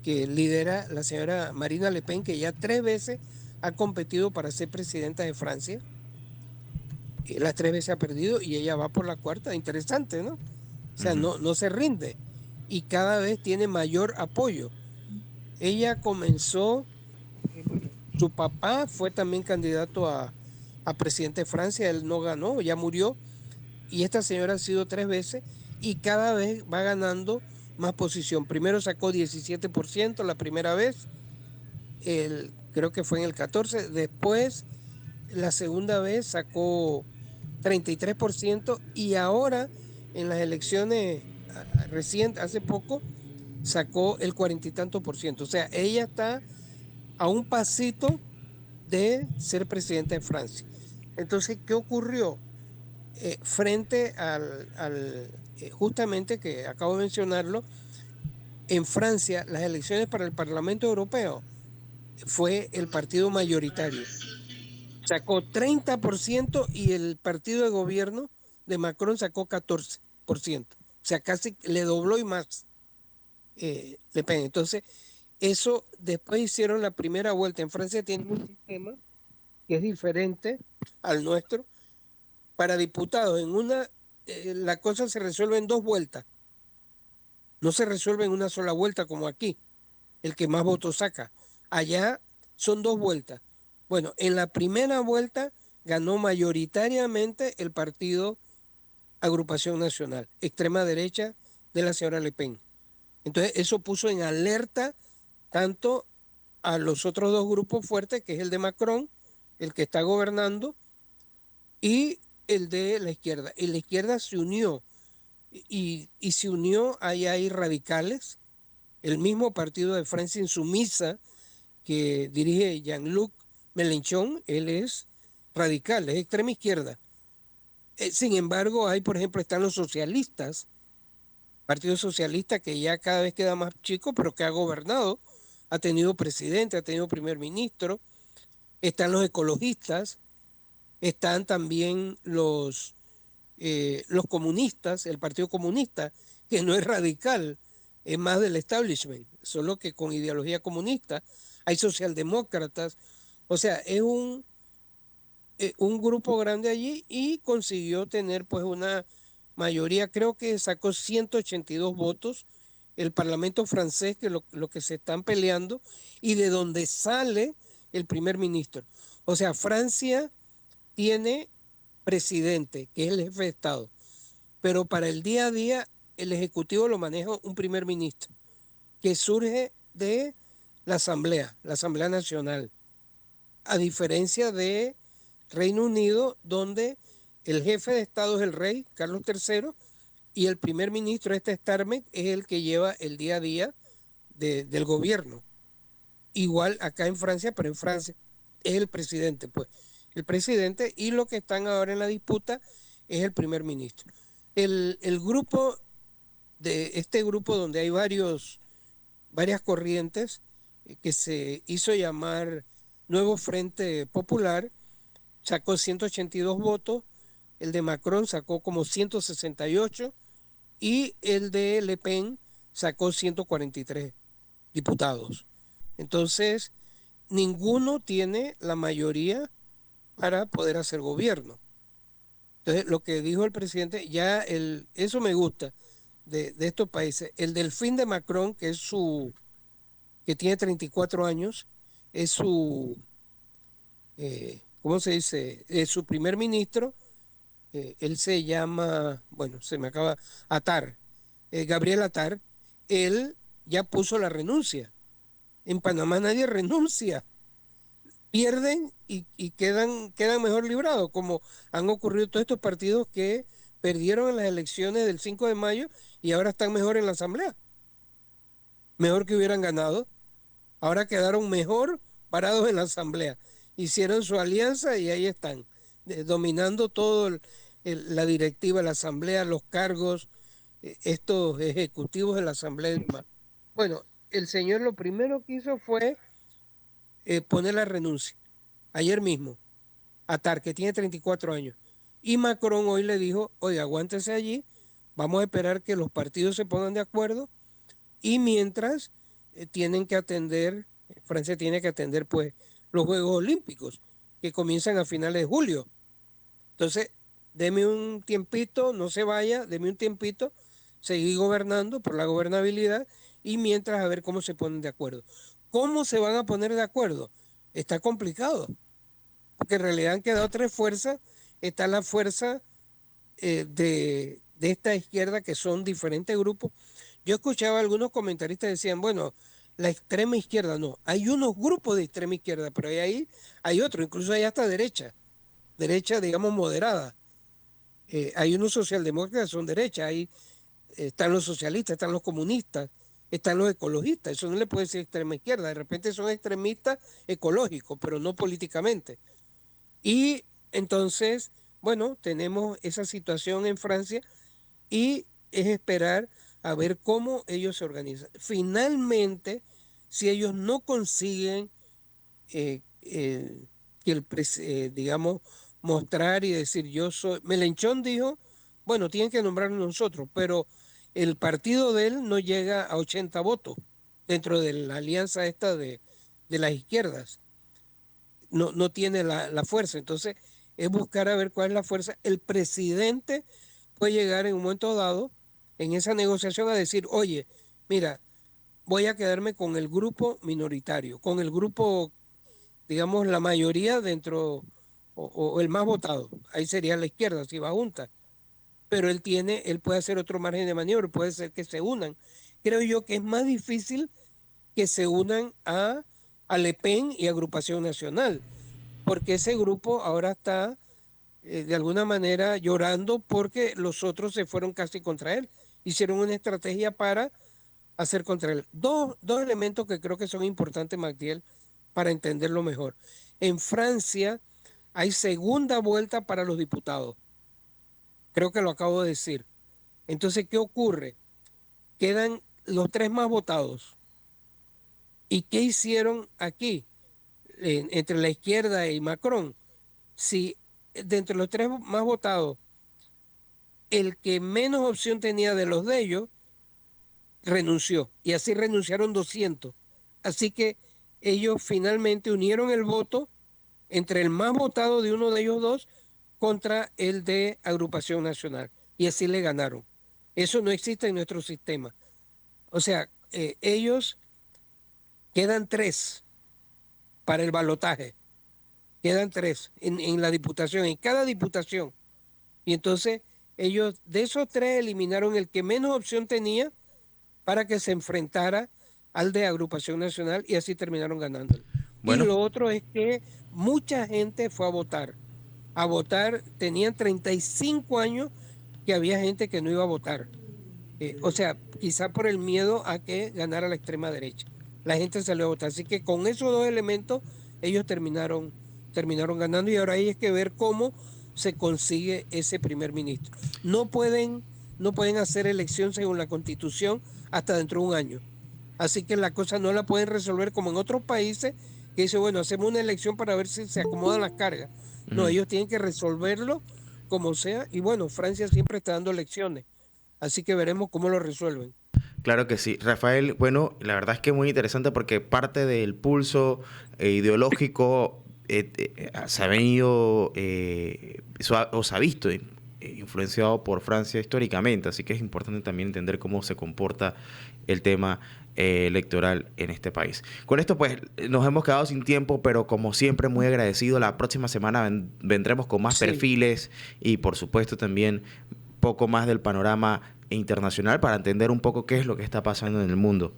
que lidera la señora Marine Le Pen, que ya 3 veces ha competido para ser presidenta de Francia. Las 3 veces ha perdido y ella va por la cuarta. Interesante, ¿no? O sea, Ujú. no se rinde y cada vez tiene mayor apoyo. Ella comenzó, bueno, su papá fue también candidato a presidente de Francia, él no ganó, ya murió, y esta señora ha sido 3 veces y cada vez va ganando más posición. Primero sacó 17% la primera vez, creo que fue en el 14, después la segunda vez sacó 33% y ahora en las elecciones recientes, hace poco, sacó el 40 y tanto por ciento. O sea, ella está a un pasito de ser presidenta de Francia. Entonces, ¿qué ocurrió? Frente justamente que acabo de mencionarlo, en Francia las elecciones para el Parlamento Europeo fue el partido mayoritario. Sacó 30% y el partido de gobierno de Macron sacó 14%. O sea, casi le dobló y más Le Pen. Entonces, eso después hicieron la primera vuelta. En Francia tienen un sistema que es diferente al nuestro. Para diputados, la cosa se resuelve en 2 vueltas. No se resuelve en una sola vuelta como aquí, el que más votos saca. Allá son 2 vueltas. Bueno, en la primera vuelta ganó mayoritariamente el partido Agrupación Nacional, extrema derecha de la señora Le Pen. Entonces, eso puso en alerta tanto a los otros dos grupos fuertes, que es el de Macron, el que está gobernando, y el de la izquierda. Y la izquierda se unió, y se unió, ahí hay radicales, el mismo partido de Francia Insumisa que dirige Jean-Luc Mélenchon, él es radical, es extrema izquierda. Sin embargo, hay, por ejemplo, están los socialistas, Partido Socialista que ya cada vez queda más chico, pero que ha gobernado, ha tenido presidente, ha tenido primer ministro. Están los ecologistas, están también los comunistas, el Partido Comunista, que no es radical, es más del establishment, solo que con ideología comunista. Hay socialdemócratas, o sea, un grupo grande allí y consiguió tener pues una mayoría, creo que sacó 182 votos, el Parlamento francés, que lo que se están peleando, y de donde sale el primer ministro. O sea, Francia tiene presidente, que es el jefe de Estado, pero para el día a día el Ejecutivo lo maneja un primer ministro, que surge de la Asamblea Nacional, a diferencia de Reino Unido, donde el jefe de Estado es el rey, Carlos III, y el primer ministro, este Starmer, es el que lleva el día a día del gobierno. Igual acá en Francia, pero en Francia es el presidente, pues. El presidente, y lo que están ahora en la disputa es el primer ministro. El grupo, de este grupo donde hay varias corrientes, que se hizo llamar Nuevo Frente Popular, sacó 182 votos, el de Macron sacó como 168 y el de Le Pen sacó 143 diputados. Entonces, ninguno tiene la mayoría para poder hacer gobierno. Entonces, lo que dijo el presidente, eso me gusta de estos países. El delfín de Macron, que tiene 34 años, es ¿cómo se dice? Es su primer ministro. Él se llama, bueno, se me acaba, Attar, Gabriel Attar. Él ya puso la renuncia. En Panamá nadie renuncia, pierden y quedan mejor librados, como han ocurrido todos estos partidos que perdieron en las elecciones del 5 de mayo y ahora están mejor en la asamblea, mejor que hubieran ganado, ahora quedaron mejor parados en la asamblea, hicieron su alianza y ahí están, dominando todo la directiva de la asamblea, los cargos, estos ejecutivos de la asamblea. Bueno, el señor lo primero que hizo fue poner la renuncia, ayer mismo, Attar, que tiene 34 años. Y Macron hoy le dijo, oye, aguántese allí, vamos a esperar que los partidos se pongan de acuerdo y mientras tienen que atender, Francia tiene que atender pues los Juegos Olímpicos, que comienzan a finales de julio. Entonces, deme un tiempito, no se vaya, deme un tiempito, seguir gobernando por la gobernabilidad y mientras a ver cómo se ponen de acuerdo. ¿Cómo se van a poner de acuerdo? Está complicado, porque en realidad han quedado tres fuerzas. Está la fuerza de esta izquierda, que son diferentes grupos. Yo escuchaba a algunos comentaristas decían, bueno, la extrema izquierda no, hay unos grupos de extrema izquierda, pero ahí hay otros, incluso hay hasta derecha digamos moderada. Hay unos socialdemócratas que son derecha, ahí están los socialistas, están los comunistas, están los ecologistas. Eso no le puede decir extrema izquierda, de repente son extremistas ecológicos, pero no políticamente. Y entonces, bueno, tenemos esa situación en Francia y es esperar a ver cómo ellos se organizan. Finalmente, si ellos no consiguen que digamos, mostrar y decir yo soy, Melenchón dijo, bueno, tienen que nombrarnos nosotros, pero el partido de él no llega a 80 votos dentro de la alianza esta de las izquierdas, no tiene la fuerza, entonces es buscar a ver cuál es la fuerza. El presidente puede llegar en un momento dado en esa negociación a decir, oye, mira, voy a quedarme con el grupo minoritario, con el grupo, digamos, la mayoría dentro, o el más votado, ahí sería la izquierda, si va junta, pero él puede hacer otro margen de maniobra, puede ser que se unan. Creo yo que es más difícil que se unan a Le Pen y Agrupación Nacional, porque ese grupo ahora está de alguna manera llorando porque los otros se fueron casi contra él, hicieron una estrategia para hacer contra él. Dos elementos que creo que son importantes, Magdiel, para entenderlo mejor. En Francia hay segunda vuelta para los diputados. Creo que lo acabo de decir. Entonces, ¿qué ocurre? Quedan los tres más votados. ¿Y qué hicieron aquí? Entre la izquierda y Macron. Si de entre los tres más votados, el que menos opción tenía de los de ellos, renunció. Y así renunciaron 200. Así que ellos finalmente unieron el voto entre el más votado de uno de ellos dos contra el de Agrupación Nacional. Y así le ganaron. Eso no existe en nuestro sistema. O sea, ellos quedan tres para el balotaje. Quedan tres en la diputación, en cada diputación. Y entonces ellos de esos tres eliminaron el que menos opción tenía para que se enfrentara al de Agrupación Nacional y así terminaron ganándolo. Y Bueno, lo otro es que mucha gente fue a votar. A votar, tenían 35 años que había gente que no iba a votar. O sea, quizá por el miedo a que ganara la extrema derecha. La gente salió a votar. Así que con esos dos elementos ellos terminaron ganando y ahora hay que ver cómo se consigue ese primer ministro. No pueden hacer elección según la Constitución hasta dentro de un año. Así que la cosa no la pueden resolver como en otros países que dice, bueno, hacemos una elección para ver si se acomodan las cargas. No, ellos tienen que resolverlo como sea. Y bueno, Francia siempre está dando elecciones. Así que veremos cómo lo resuelven. claro que sí. Rafael, bueno, la verdad es que es muy interesante porque parte del pulso ideológico se ha venido o se ha visto influenciado por Francia históricamente, así que es importante también entender cómo se comporta el tema electoral en este país. Con esto pues nos hemos quedado sin tiempo, pero como siempre muy agradecido. La próxima semana vendremos con más Sí, perfiles y por supuesto también poco más del panorama internacional para entender un poco qué es lo que está pasando en el mundo.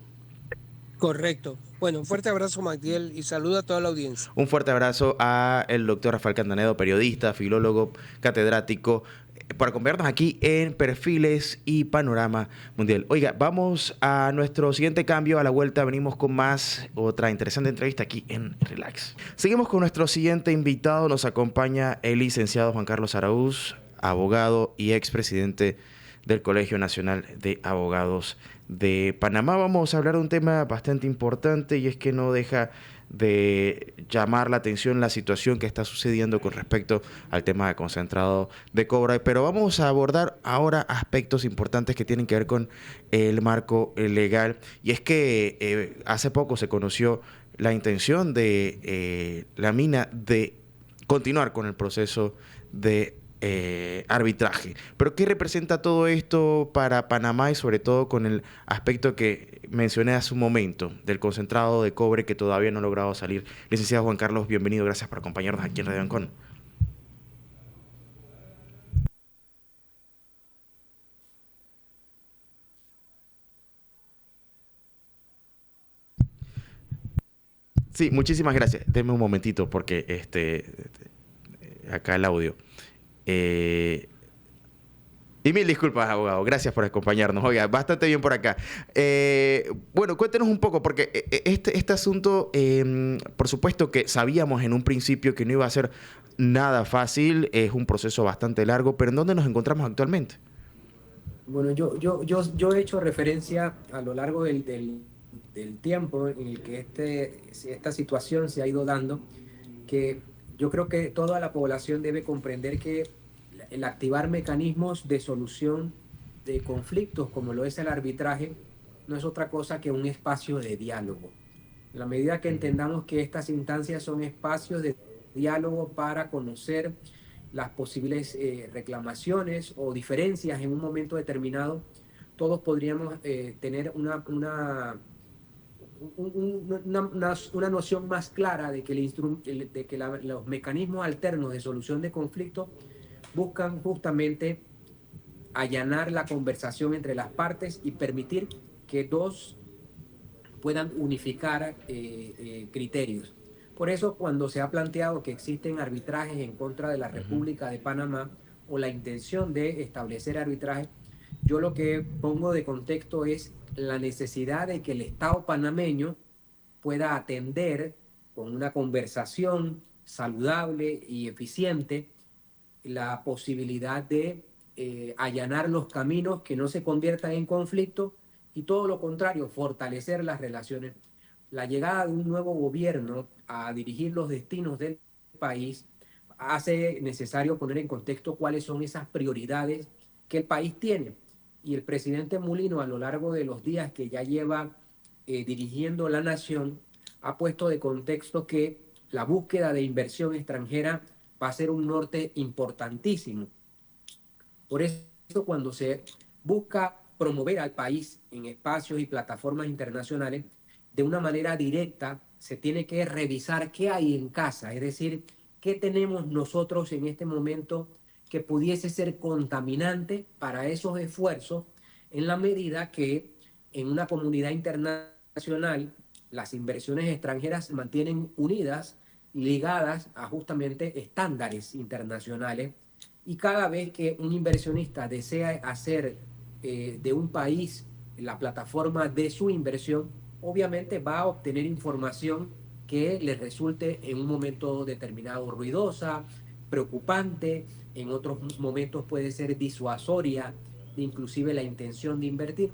correcto. Bueno, un fuerte abrazo, Magdiel, y saluda a toda la audiencia. Un fuerte abrazo a el doctor Rafael Candanedo, periodista, filólogo, catedrático, por acompañarnos aquí en Perfiles y Panorama Mundial. Oiga, vamos a nuestro siguiente cambio. A la vuelta venimos con más, otra interesante entrevista aquí en Relax. Seguimos con nuestro siguiente invitado. Nos acompaña el licenciado Juan Carlos Araúz, abogado y expresidente del Colegio Nacional de Abogados de Panamá. Vamos a hablar de un tema bastante importante y es que no deja de llamar la atención la situación que está sucediendo con respecto al tema de concentrado de cobre, pero vamos a abordar ahora aspectos importantes que tienen que ver con el marco legal, y es que hace poco se conoció la intención de la mina de continuar con el proceso de arbitraje. Pero ¿qué representa todo esto para Panamá y sobre todo con el aspecto que mencioné hace un momento del concentrado de cobre que todavía no ha logrado salir? Licenciado Juan Carlos, bienvenido, gracias por acompañarnos aquí en Radio Ancon. Sí, muchísimas gracias. Denme un momentito porque acá el audio. Eh, Y mil disculpas, abogado. Gracias por acompañarnos. Oiga, bastante bien por acá. Bueno, cuéntenos un poco, porque este asunto, por supuesto que sabíamos en un principio que no iba a ser nada fácil, es un proceso bastante largo, pero ¿en dónde nos encontramos actualmente? Bueno, yo he hecho referencia a lo largo del tiempo en el que esta situación se ha ido dando, que yo creo que toda la población debe comprender que el activar mecanismos de solución de conflictos, como lo es el arbitraje, no es otra cosa que un espacio de diálogo. En la medida que entendamos que estas instancias son espacios de diálogo para conocer las posibles reclamaciones o diferencias en un momento determinado, todos podríamos tener una noción más clara de que, los mecanismos alternos de solución de conflictos buscan justamente allanar la conversación entre las partes y permitir que dos puedan unificar criterios. Por eso, cuando se ha planteado que existen arbitrajes en contra de la República de Panamá o la intención de establecer arbitraje, yo lo que pongo de contexto es la necesidad de que el Estado panameño pueda atender con una conversación saludable y eficiente la posibilidad de allanar los caminos que no se conviertan en conflicto y todo lo contrario, fortalecer las relaciones. La llegada de un nuevo gobierno a dirigir los destinos del país hace necesario poner en contexto cuáles son esas prioridades que el país tiene. Y el presidente Mulino, a lo largo de los días que ya lleva dirigiendo la nación, ha puesto de contexto que la búsqueda de inversión extranjera va a ser un norte importantísimo. Por eso, cuando se busca promover al país en espacios y plataformas internacionales, de una manera directa se tiene que revisar qué hay en casa, es decir, qué tenemos nosotros en este momento que pudiese ser contaminante para esos esfuerzos, en la medida que en una comunidad internacional las inversiones extranjeras se mantienen unidas, ligadas a justamente estándares internacionales, y cada vez que un inversionista desea hacer de un país la plataforma de su inversión, obviamente va a obtener información que le resulte en un momento determinado ruidosa, preocupante, en otros momentos puede ser disuasoria, inclusive la intención de invertir.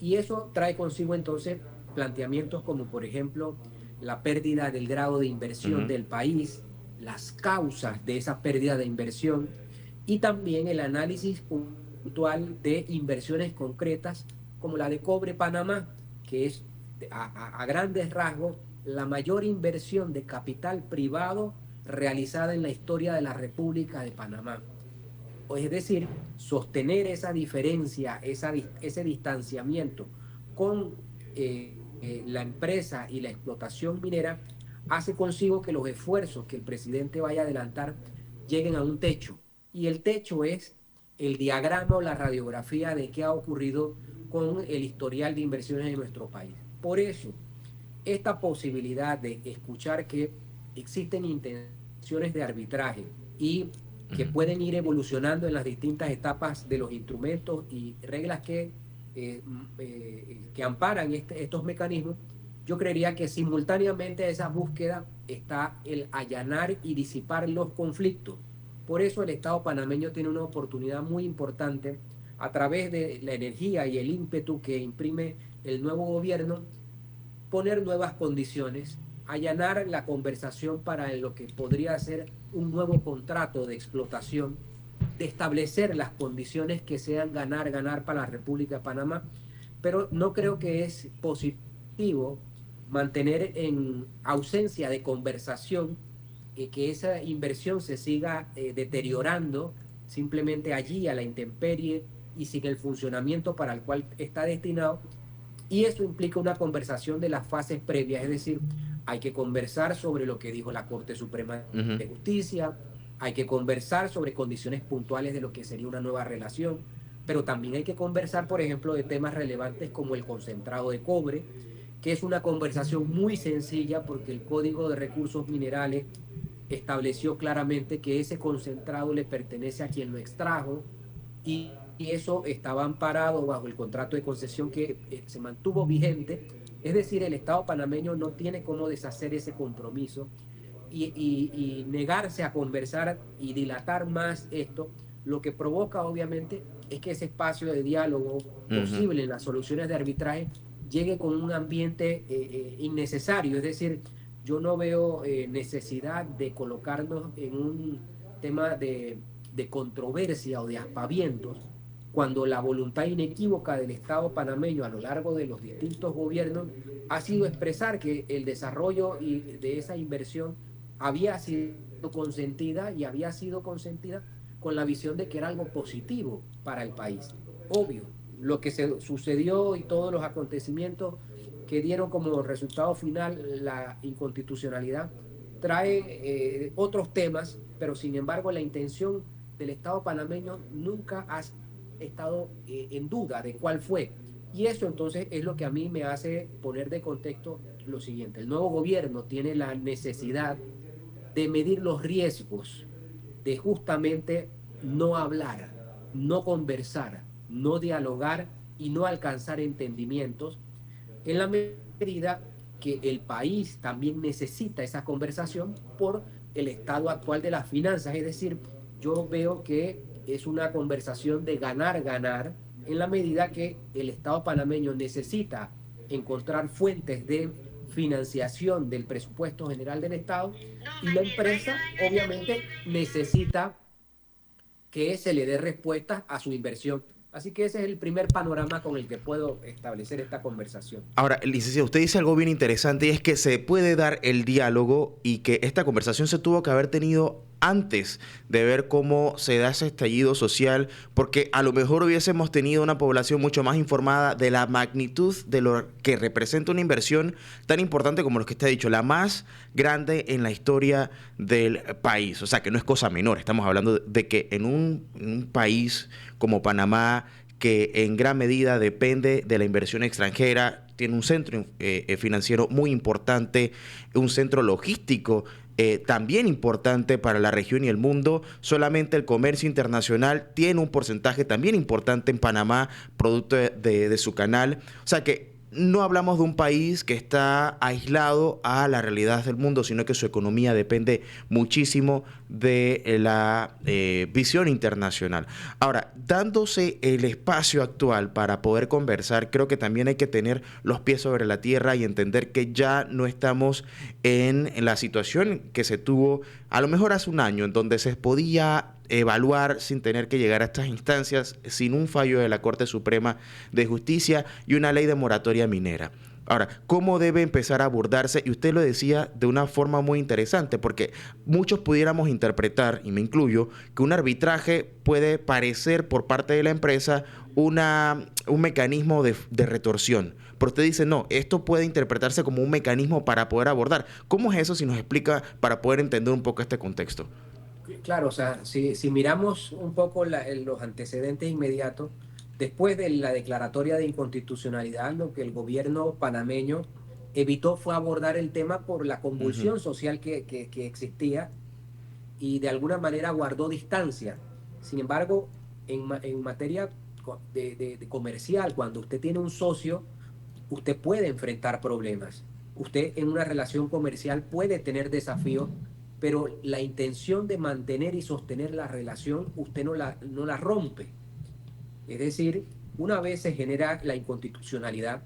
Y eso trae consigo entonces planteamientos como, por ejemplo, la pérdida del grado de inversión del país, las causas de esa pérdida de inversión y también el análisis puntual de inversiones concretas como la de Cobre Panamá, que es a grandes rasgos la mayor inversión de capital privado realizada en la historia de la República de Panamá. Es decir, sostener esa diferencia, ese distanciamiento con la empresa y la explotación minera hace consigo que los esfuerzos que el presidente vaya a adelantar lleguen a un techo. Y el techo es el diagrama o la radiografía de qué ha ocurrido con el historial de inversiones en nuestro país. Por eso, esta posibilidad de escuchar que existen intenciones de arbitraje y que pueden ir evolucionando en las distintas etapas de los instrumentos y reglas que amparan estos mecanismos, yo creería que simultáneamente a esa búsqueda está el allanar y disipar los conflictos. Por eso el Estado panameño tiene una oportunidad muy importante a través de la energía y el ímpetu que imprime el nuevo gobierno, poner nuevas condiciones, allanar la conversación para lo que podría ser un nuevo contrato de explotación, de establecer las condiciones que sean ganar para la República de Panamá, pero no creo que es positivo mantener en ausencia de conversación que esa inversión se siga deteriorando simplemente allí a la intemperie y sin el funcionamiento para el cual está destinado. Y eso implica una conversación de las fases previas, es decir, hay que conversar sobre lo que dijo la Corte Suprema de Justicia, hay que conversar sobre condiciones puntuales de lo que sería una nueva relación, pero también hay que conversar, por ejemplo, de temas relevantes como el concentrado de cobre, que es una conversación muy sencilla porque el Código de Recursos Minerales estableció claramente que ese concentrado le pertenece a quien lo extrajo y eso estaba amparado bajo el contrato de concesión que se mantuvo vigente. Es decir, el Estado panameño no tiene cómo deshacer ese compromiso y negarse a conversar y dilatar más esto, lo que provoca obviamente es que ese espacio de diálogo posible en las soluciones de arbitraje llegue con un ambiente innecesario. Es decir, yo no veo necesidad de colocarnos en un tema de controversia o de aspavientos, cuando la voluntad inequívoca del Estado panameño a lo largo de los distintos gobiernos ha sido expresar que el desarrollo de esa inversión había sido consentida y había sido consentida con la visión de que era algo positivo para el país. Obvio, lo que sucedió y todos los acontecimientos que dieron como resultado final la inconstitucionalidad trae otros temas, pero sin embargo la intención del Estado panameño nunca ha estado en duda de cuál fue. Y eso entonces es lo que a mí me hace poner de contexto lo siguiente. El nuevo gobierno tiene la necesidad de medir los riesgos, de justamente no hablar, no conversar, no dialogar y no alcanzar entendimientos, en la medida que el país también necesita esa conversación por el estado actual de las finanzas. Es decir, yo veo que es una conversación de ganar, en la medida que el Estado panameño necesita encontrar fuentes de financiación del presupuesto general del Estado y la empresa obviamente necesita que se le dé respuesta a su inversión. Así que ese es el primer panorama con el que puedo establecer esta conversación. Ahora, licenciado, usted dice algo bien interesante y es que se puede dar el diálogo y que esta conversación se tuvo que haber tenido antes de ver cómo se da ese estallido social, porque a lo mejor hubiésemos tenido una población mucho más informada de la magnitud de lo que representa una inversión tan importante como lo que usted ha dicho, la más grande en la historia del país. O sea, que no es cosa menor. Estamos hablando de que en un país como Panamá, que en gran medida depende de la inversión extranjera, tiene un centro financiero muy importante, un centro logístico también importante para la región y el mundo. Solamente el comercio internacional tiene un porcentaje también importante en Panamá, producto de su canal. O sea que no hablamos de un país que está aislado a la realidad del mundo, sino que su economía depende muchísimo de la visión internacional. Ahora, dándose el espacio actual para poder conversar, creo que también hay que tener los pies sobre la tierra y entender que ya no estamos en la situación que se tuvo a lo mejor hace un año, en donde se podía evaluar sin tener que llegar a estas instancias, sin un fallo de la Corte Suprema de Justicia y una ley de moratoria minera. Ahora, ¿cómo debe empezar a abordarse? Y usted lo decía de una forma muy interesante, porque muchos pudiéramos interpretar, y me incluyo, que un arbitraje puede parecer por parte de la empresa un mecanismo de retorsión. Pero usted dice, no, esto puede interpretarse como un mecanismo para poder abordar. ¿Cómo es eso si nos explica para poder entender un poco este contexto? Claro, o sea, si miramos un poco los antecedentes inmediatos, después de la declaratoria de inconstitucionalidad, lo que el gobierno panameño evitó fue abordar el tema por la Ujú. convulsión social que existía y de alguna manera guardó distancia. Sin embargo, en materia de comercial, cuando usted tiene un socio, usted puede enfrentar problemas. Usted en una relación comercial puede tener desafíos, pero la intención de mantener y sostener la relación, usted no la rompe. Es decir, una vez se genera la inconstitucionalidad,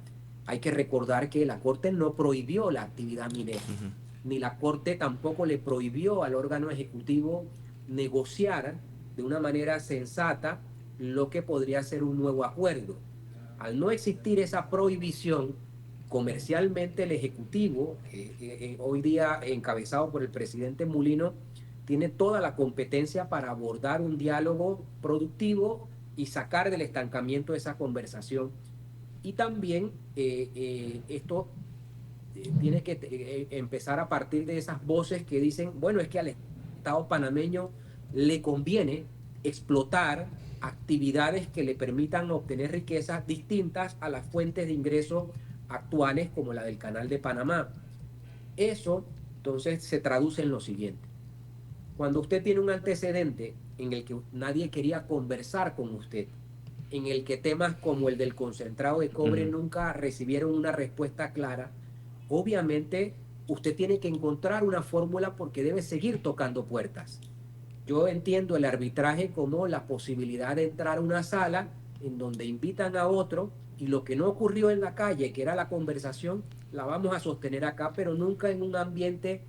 hay que recordar que la Corte no prohibió la actividad minera, Ujú. ni la Corte tampoco le prohibió al órgano ejecutivo negociar de una manera sensata lo que podría ser un nuevo acuerdo. Al no existir esa prohibición, comercialmente el Ejecutivo, hoy día encabezado por el presidente Mulino, tiene toda la competencia para abordar un diálogo productivo y sacar del estancamiento esa conversación. Y también esto tiene que empezar a partir de esas voces que dicen, bueno, es que al Estado panameño le conviene explotar actividades que le permitan obtener riquezas distintas a las fuentes de ingresos actuales como la del Canal de Panamá. Eso entonces se traduce en lo siguiente. Cuando usted tiene un antecedente en el que nadie quería conversar con usted, en el que temas como el del concentrado de cobre Ujú. nunca recibieron una respuesta clara, obviamente usted tiene que encontrar una fórmula porque debe seguir tocando puertas. Yo entiendo el arbitraje como la posibilidad de entrar a una sala en donde invitan a otro y lo que no ocurrió en la calle, que era la conversación, la vamos a sostener acá, pero nunca en un ambiente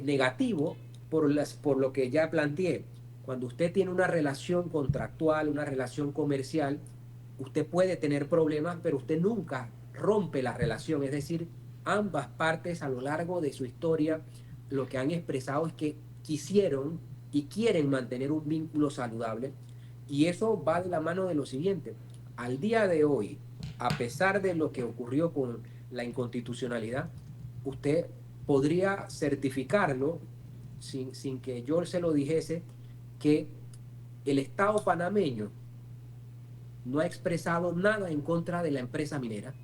negativo por lo que ya planteé. Cuando usted tiene una relación contractual, una relación comercial, usted puede tener problemas, pero usted nunca rompe la relación. Es decir, ambas partes a lo largo de su historia lo que han expresado es que quisieron y quieren mantener un vínculo saludable. Y eso va de la mano de lo siguiente. Al día de hoy, a pesar de lo que ocurrió con la inconstitucionalidad, usted podría certificarlo sin que yo se lo dijese, que el Estado panameño no ha expresado nada en contra de la empresa minera,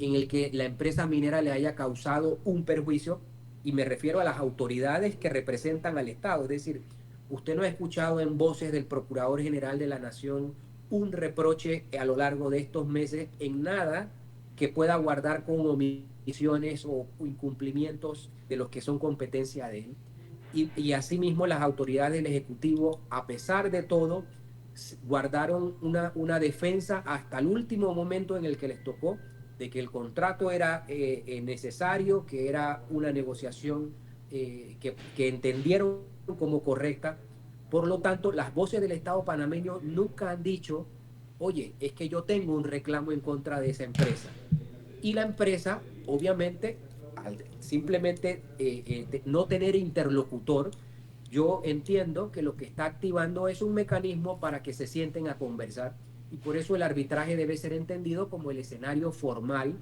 en el que la empresa minera le haya causado un perjuicio, y me refiero a las autoridades que representan al Estado. Es decir, usted no ha escuchado en voces del Procurador General de la Nación un reproche a lo largo de estos meses en nada que pueda guardar con omisiones o incumplimientos de los que son competencia de él. Y asimismo las autoridades del Ejecutivo, a pesar de todo, guardaron una defensa hasta el último momento en el que les tocó de que el contrato era necesario, que era una negociación que entendieron como correcta. Por lo tanto, las voces del Estado panameño nunca han dicho oye, es que yo tengo un reclamo en contra de esa empresa. Y la empresa, obviamente, al simplemente no tener interlocutor, yo entiendo que lo que está activando es un mecanismo para que se sienten a conversar, y por eso el arbitraje debe ser entendido como el escenario formal,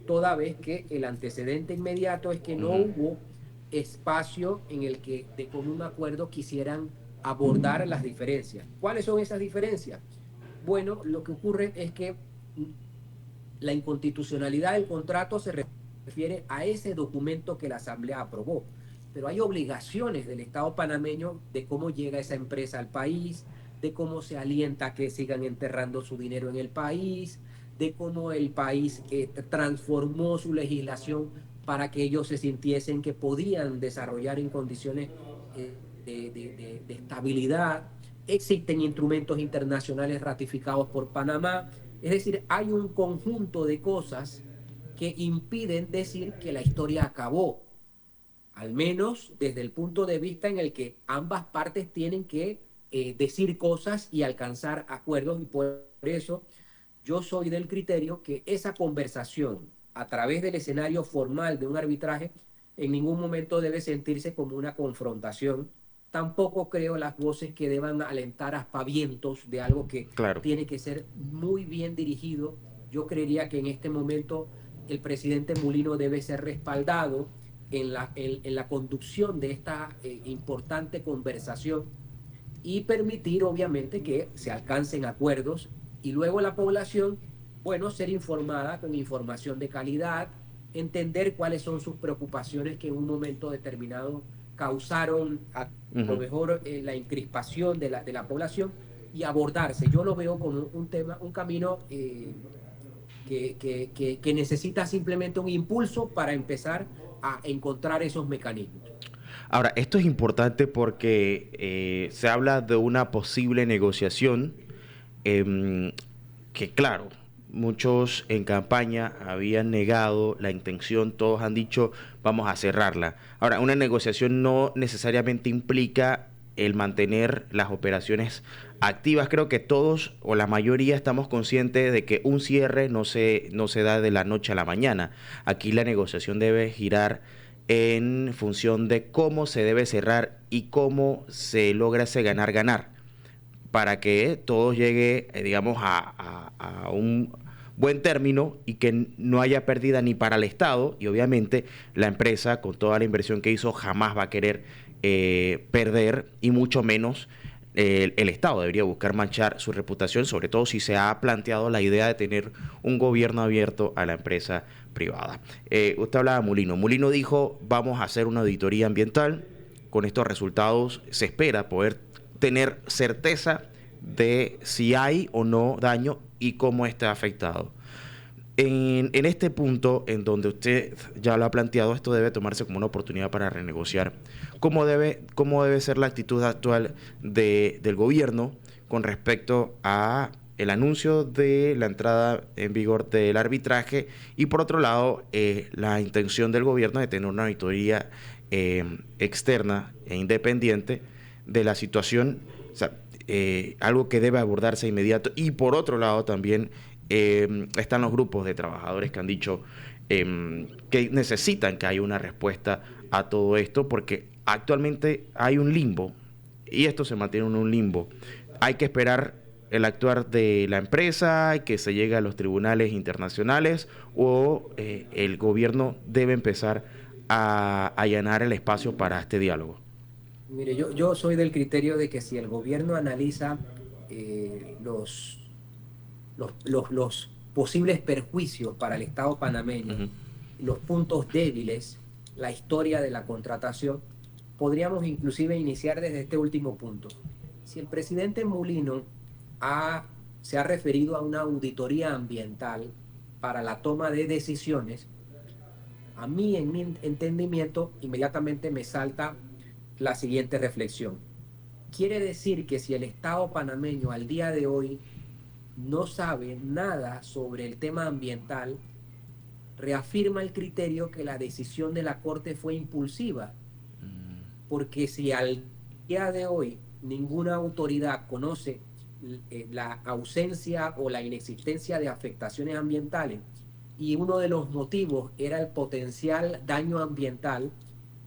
toda vez que el antecedente inmediato es que no hubo espacio en el que de común acuerdo quisieran abordar las diferencias. ¿Cuáles son esas diferencias? Bueno, lo que ocurre es que la inconstitucionalidad del contrato se refiere a ese documento que la Asamblea aprobó, pero hay obligaciones del Estado panameño de cómo llega esa empresa al país, de cómo se alienta a que sigan enterrando su dinero en el país, de cómo el país transformó su legislación para que ellos se sintiesen que podían desarrollar en condiciones de estabilidad. Existen instrumentos internacionales ratificados por Panamá. Es decir, hay un conjunto de cosas que impiden decir que la historia acabó, al menos desde el punto de vista en el que ambas partes tienen que decir cosas y alcanzar acuerdos, y por eso yo soy del criterio que esa conversación a través del escenario formal de un arbitraje en ningún momento debe sentirse como una confrontación. Tampoco creo las voces que deban alentar aspavientos de algo que Claro. tiene que ser muy bien dirigido. Yo creería que en este momento el presidente Mulino debe ser respaldado en la conducción de esta importante conversación, y permitir obviamente que se alcancen acuerdos, y luego la población, bueno, ser informada con información de calidad, entender cuáles son sus preocupaciones que en un momento determinado causaron a lo mejor la encrispación de la población, y abordarse. Yo lo veo como un tema, un camino que necesita simplemente un impulso para empezar a encontrar esos mecanismos. Ahora, esto es importante porque se habla de una posible negociación que, claro, muchos en campaña habían negado la intención, todos han dicho vamos a cerrarla. Ahora, una negociación no necesariamente implica el mantener las operaciones activas. Creo que todos o la mayoría estamos conscientes de que un cierre no se da de la noche a la mañana. Aquí la negociación debe girar en función de cómo se debe cerrar y cómo se logra ese ganar-ganar para que todo llegue, digamos, a un buen término y que no haya pérdida ni para el Estado, y obviamente la empresa con toda la inversión que hizo jamás va a querer perder, y mucho menos el Estado debería buscar manchar su reputación, sobre todo si se ha planteado la idea de tener un gobierno abierto a la empresa privada. Usted hablaba de Mulino. Mulino dijo, vamos a hacer una auditoría ambiental. Con estos resultados se espera poder tener certeza de si hay o no daño y cómo está afectado. En este punto, en donde usted ya lo ha planteado, esto debe tomarse como una oportunidad para renegociar. ¿Cómo debe ser la actitud actual del gobierno con respecto a el anuncio de la entrada en vigor del arbitraje y, por otro lado, la intención del gobierno de tener una auditoría externa e independiente de la situación, o sea, algo que debe abordarse de inmediato? Y por otro lado también están los grupos de trabajadores que han dicho que necesitan que haya una respuesta a todo esto, porque actualmente hay un limbo y esto se mantiene en un limbo. Hay que esperar el actuar de la empresa, que se llegue a los tribunales internacionales, o el gobierno debe empezar a allanar el espacio para este diálogo. Mire, yo soy del criterio de que si el gobierno analiza los posibles perjuicios para el Estado panameño, los puntos débiles, la historia de la contratación, podríamos inclusive iniciar desde este último punto. Si el presidente Mulino se ha referido a una auditoría ambiental para la toma de decisiones, a mí, en mi entendimiento, inmediatamente me salta la siguiente reflexión. Quiere decir que si el Estado panameño al día de hoy no sabe nada sobre el tema ambiental, reafirma el criterio que la decisión de la Corte fue impulsiva. Porque si al día de hoy ninguna autoridad conoce la ausencia o la inexistencia de afectaciones ambientales, y uno de los motivos era el potencial daño ambiental,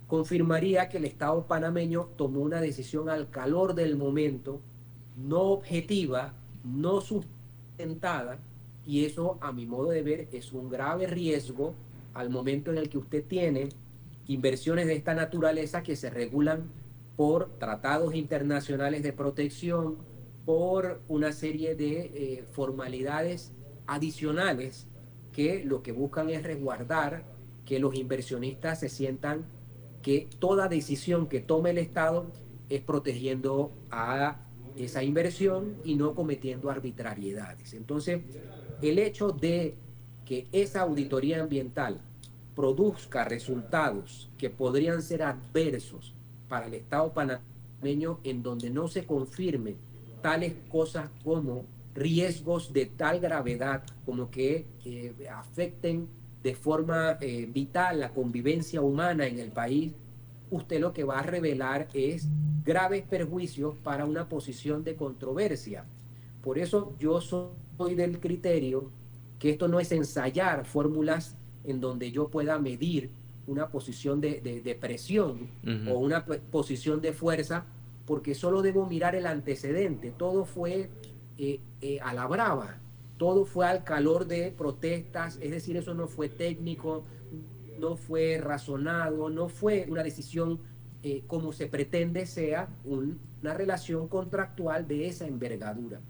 confirmaría que el Estado panameño tomó una decisión al calor del momento, no objetiva, no sustentada, y eso, a mi modo de ver, es un grave riesgo al momento en el que usted tiene inversiones de esta naturaleza que se regulan por tratados internacionales de protección, por una serie de formalidades adicionales que lo que buscan es resguardar que los inversionistas se sientan que toda decisión que tome el Estado es protegiendo a esa inversión y no cometiendo arbitrariedades. Entonces, el hecho de que esa auditoría ambiental produzca resultados que podrían ser adversos para el Estado panameño, en donde no se confirme tales cosas como riesgos de tal gravedad como que afecten de forma vital la convivencia humana en el país, usted lo que va a revelar es graves perjuicios para una posición de controversia. Por eso yo soy del criterio que esto no es ensayar fórmulas en donde yo pueda medir una posición de presión o una posición de fuerza, porque solo debo mirar el antecedente. Todo fue a la brava, todo fue al calor de protestas, es decir, eso no fue técnico, no fue razonado, no fue una decisión como se pretende sea una relación contractual de esa envergadura.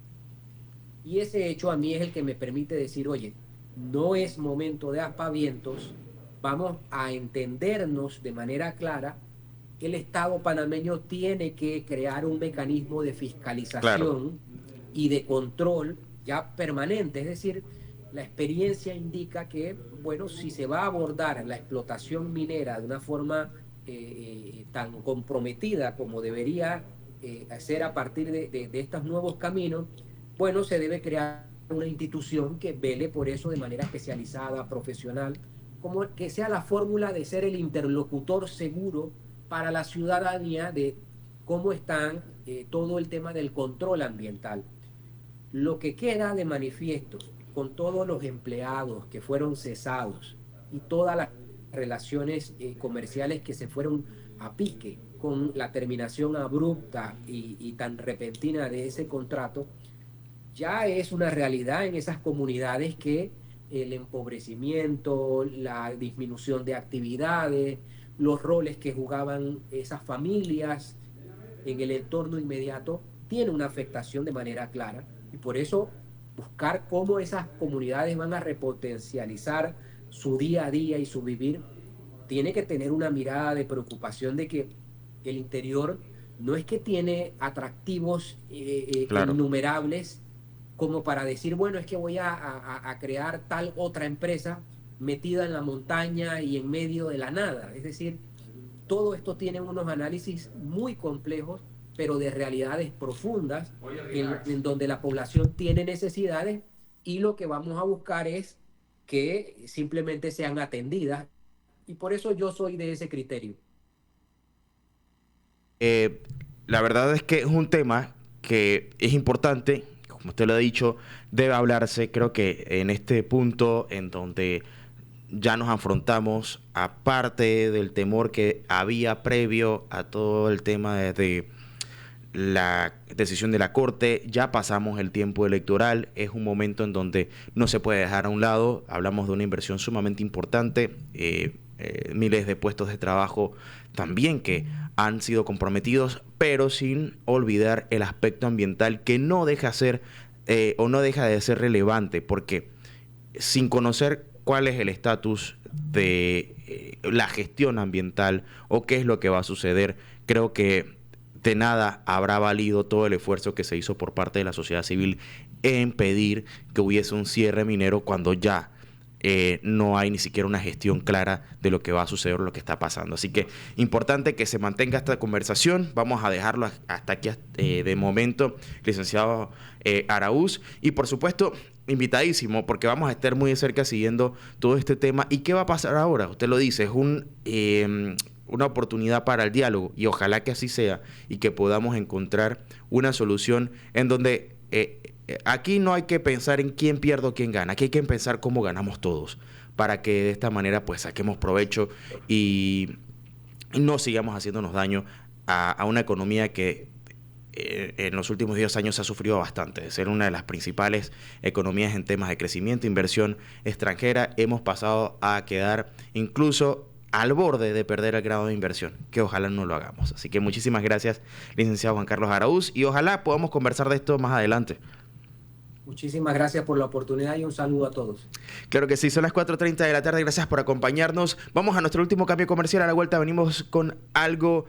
Y ese hecho a mí es el que me permite decir, oye, no es momento de aspavientos, vamos a entendernos de manera clara. El Estado panameño tiene que crear un mecanismo de fiscalización y de control ya permanente, es decir, la experiencia indica que, bueno, si se va a abordar la explotación minera de una forma tan comprometida como debería hacer a partir de estos nuevos caminos, bueno, se debe crear una institución que vele por eso de manera especializada, profesional, como que sea la fórmula de ser el interlocutor seguro para la ciudadanía de cómo están todo el tema del control ambiental. Lo que queda de manifiesto con todos los empleados que fueron cesados y todas las relaciones comerciales que se fueron a pique con la terminación abrupta y tan repentina de ese contrato, ya es una realidad en esas comunidades que el empobrecimiento, la disminución de actividades, los roles que jugaban esas familias en el entorno inmediato, tiene una afectación de manera clara. Y por eso buscar cómo esas comunidades van a repotencializar su día a día y su vivir, tiene que tener una mirada de preocupación de que el interior no es que tiene atractivos innumerables como para decir, bueno, es que voy a crear tal otra empresa metida en la montaña y en medio de la nada. Es decir, todo esto tiene unos análisis muy complejos, pero de realidades profundas, en donde la población tiene necesidades y lo que vamos a buscar es que simplemente sean atendidas. Y por eso yo soy de ese criterio. La verdad es que es un tema que es importante, como usted lo ha dicho, debe hablarse. Creo que en este punto en donde ya nos afrontamos, aparte del temor que había previo a todo el tema de la decisión de la Corte, ya pasamos el tiempo electoral, es un momento en donde no se puede dejar a un lado. Hablamos de una inversión sumamente importante, miles de puestos de trabajo también que han sido comprometidos, pero sin olvidar el aspecto ambiental, que no deja no deja de ser relevante, porque sin conocer cuál es el estatus de la gestión ambiental o qué es lo que va a suceder, creo que de nada habrá valido todo el esfuerzo que se hizo por parte de la sociedad civil en pedir que hubiese un cierre minero cuando ya no hay ni siquiera una gestión clara de lo que va a suceder o lo que está pasando. Así que importante que se mantenga esta conversación. Vamos a dejarlo hasta aquí de momento, licenciado Araúz. Y por supuesto, invitadísimo, porque vamos a estar muy de cerca siguiendo todo este tema. ¿Y qué va a pasar ahora? Usted lo dice, es una oportunidad para el diálogo, y ojalá que así sea y que podamos encontrar una solución en donde aquí no hay que pensar en quién pierde o quién gana. Aquí hay que pensar cómo ganamos todos, para que de esta manera pues saquemos provecho y no sigamos haciéndonos daño a una economía que en los últimos 10 años ha sufrido bastante. De ser una de las principales economías en temas de crecimiento e inversión extranjera, hemos pasado a quedar incluso al borde de perder el grado de inversión, que ojalá no lo hagamos. Así que muchísimas gracias, licenciado Juan Carlos Araúz, y ojalá podamos conversar de esto más adelante. Muchísimas gracias por la oportunidad y un saludo a todos. Claro que sí, son las 4:30 de la tarde. Gracias por acompañarnos. Vamos a nuestro último cambio comercial. A la vuelta venimos con algo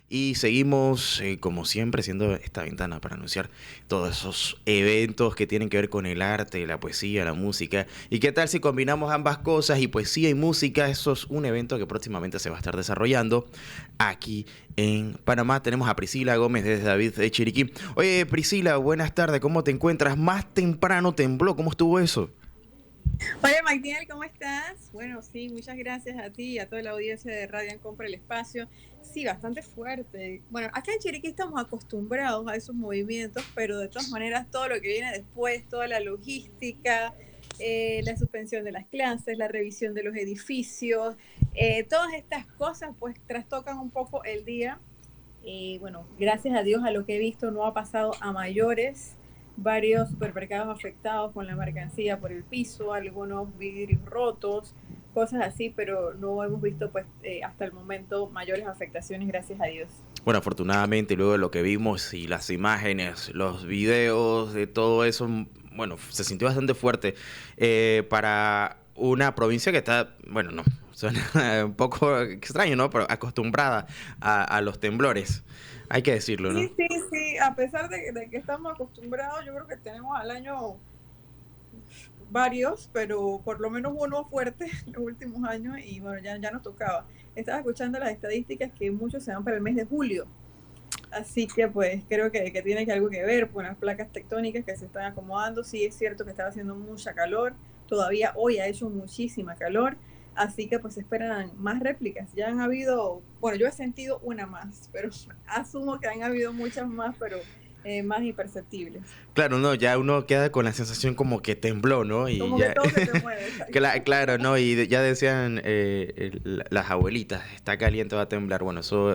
y seguimos, como siempre, siendo esta ventana para anunciar todos esos eventos que tienen que ver con el arte, la poesía, la música. ¿Y qué tal si combinamos ambas cosas, y poesía y música? Eso es un evento que próximamente se va a estar desarrollando aquí en Panamá. Tenemos a Priscila Gómez desde David de Chiriquí. Oye, Priscila, buenas tardes. ¿Cómo te encuentras? Más temprano tembló. ¿Cómo estuvo eso? Hola, Magdiel, ¿cómo estás? Bueno, sí, muchas gracias a ti y a toda la audiencia de Radio Ancon por el espacio. Sí, bastante fuerte. Bueno, acá en Chiriquí estamos acostumbrados a esos movimientos, pero de todas maneras todo lo que viene después, toda la logística, la suspensión de las clases, la revisión de los edificios, todas estas cosas pues trastocan un poco el día. Bueno, gracias a Dios, a lo que he visto no ha pasado a mayores. Varios supermercados afectados con la mercancía por el piso, algunos vidrios rotos, cosas así, pero no hemos visto pues hasta el momento mayores afectaciones, gracias a Dios. Bueno, afortunadamente, luego de lo que vimos y las imágenes, los videos, de todo eso, bueno, se sintió bastante fuerte para una provincia que está, bueno, no, suena un poco extraño, ¿no? Pero acostumbrada a los temblores. Hay que decirlo, ¿no? Sí. A pesar de que estamos acostumbrados, yo creo que tenemos al año varios, pero por lo menos uno fuerte en los últimos años y bueno, ya nos tocaba. Estaba escuchando las estadísticas que muchos se van para el mes de julio. Así que pues creo que tiene algo que ver con las placas tectónicas que se están acomodando. Sí es cierto que estaba haciendo mucha calor, todavía hoy ha hecho muchísima calor. Así que pues esperan más réplicas. Ya han habido, bueno, yo he sentido una más, pero asumo que han habido muchas más, pero más imperceptibles. Claro, no, ya uno queda con la sensación como que tembló, ¿no? Y como ya, que todo se te mueve. claro, ¿no? Y ya decían las abuelitas, está caliente, va a temblar. Bueno, eso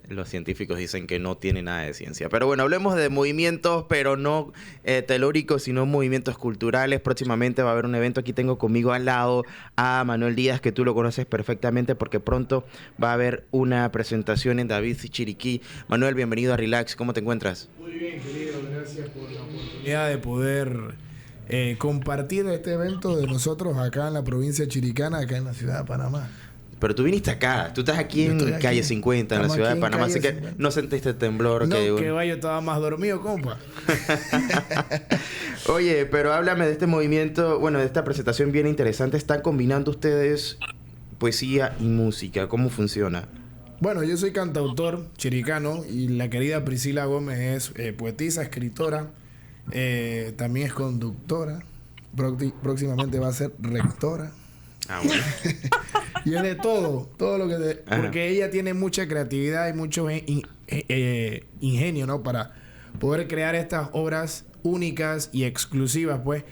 los científicos dicen que no tiene nada de ciencia. Pero bueno, hablemos de movimientos, pero no telúricos, sino movimientos culturales. Próximamente va a haber un evento. Aquí tengo conmigo al lado a Manuel Díaz, que tú lo conoces perfectamente porque pronto va a haber una presentación en David Chiriquí. Manuel, bienvenido a Relax. ¿Cómo te encuentras? Muy bien, querido. Gracias por la oportunidad de poder compartir este evento de nosotros acá en la provincia chiricana, acá en la ciudad de Panamá. Pero tú viniste acá, tú estás aquí en calle 50, en la ciudad de Panamá, así que 50. No sentiste el temblor. No, que vaya, estaba más dormido, compa. Oye, pero háblame de este movimiento, bueno, de esta presentación bien interesante. Están combinando ustedes poesía y música, ¿cómo funciona? Bueno, yo soy cantautor chiricano y la querida Priscila Gómez es poetisa, escritora, también es conductora, próximamente va a ser rectora. Ah, bueno. Y es de todo lo que... porque ella tiene mucha creatividad y mucho ingenio, ¿no? Para poder crear estas obras únicas y exclusivas, pues.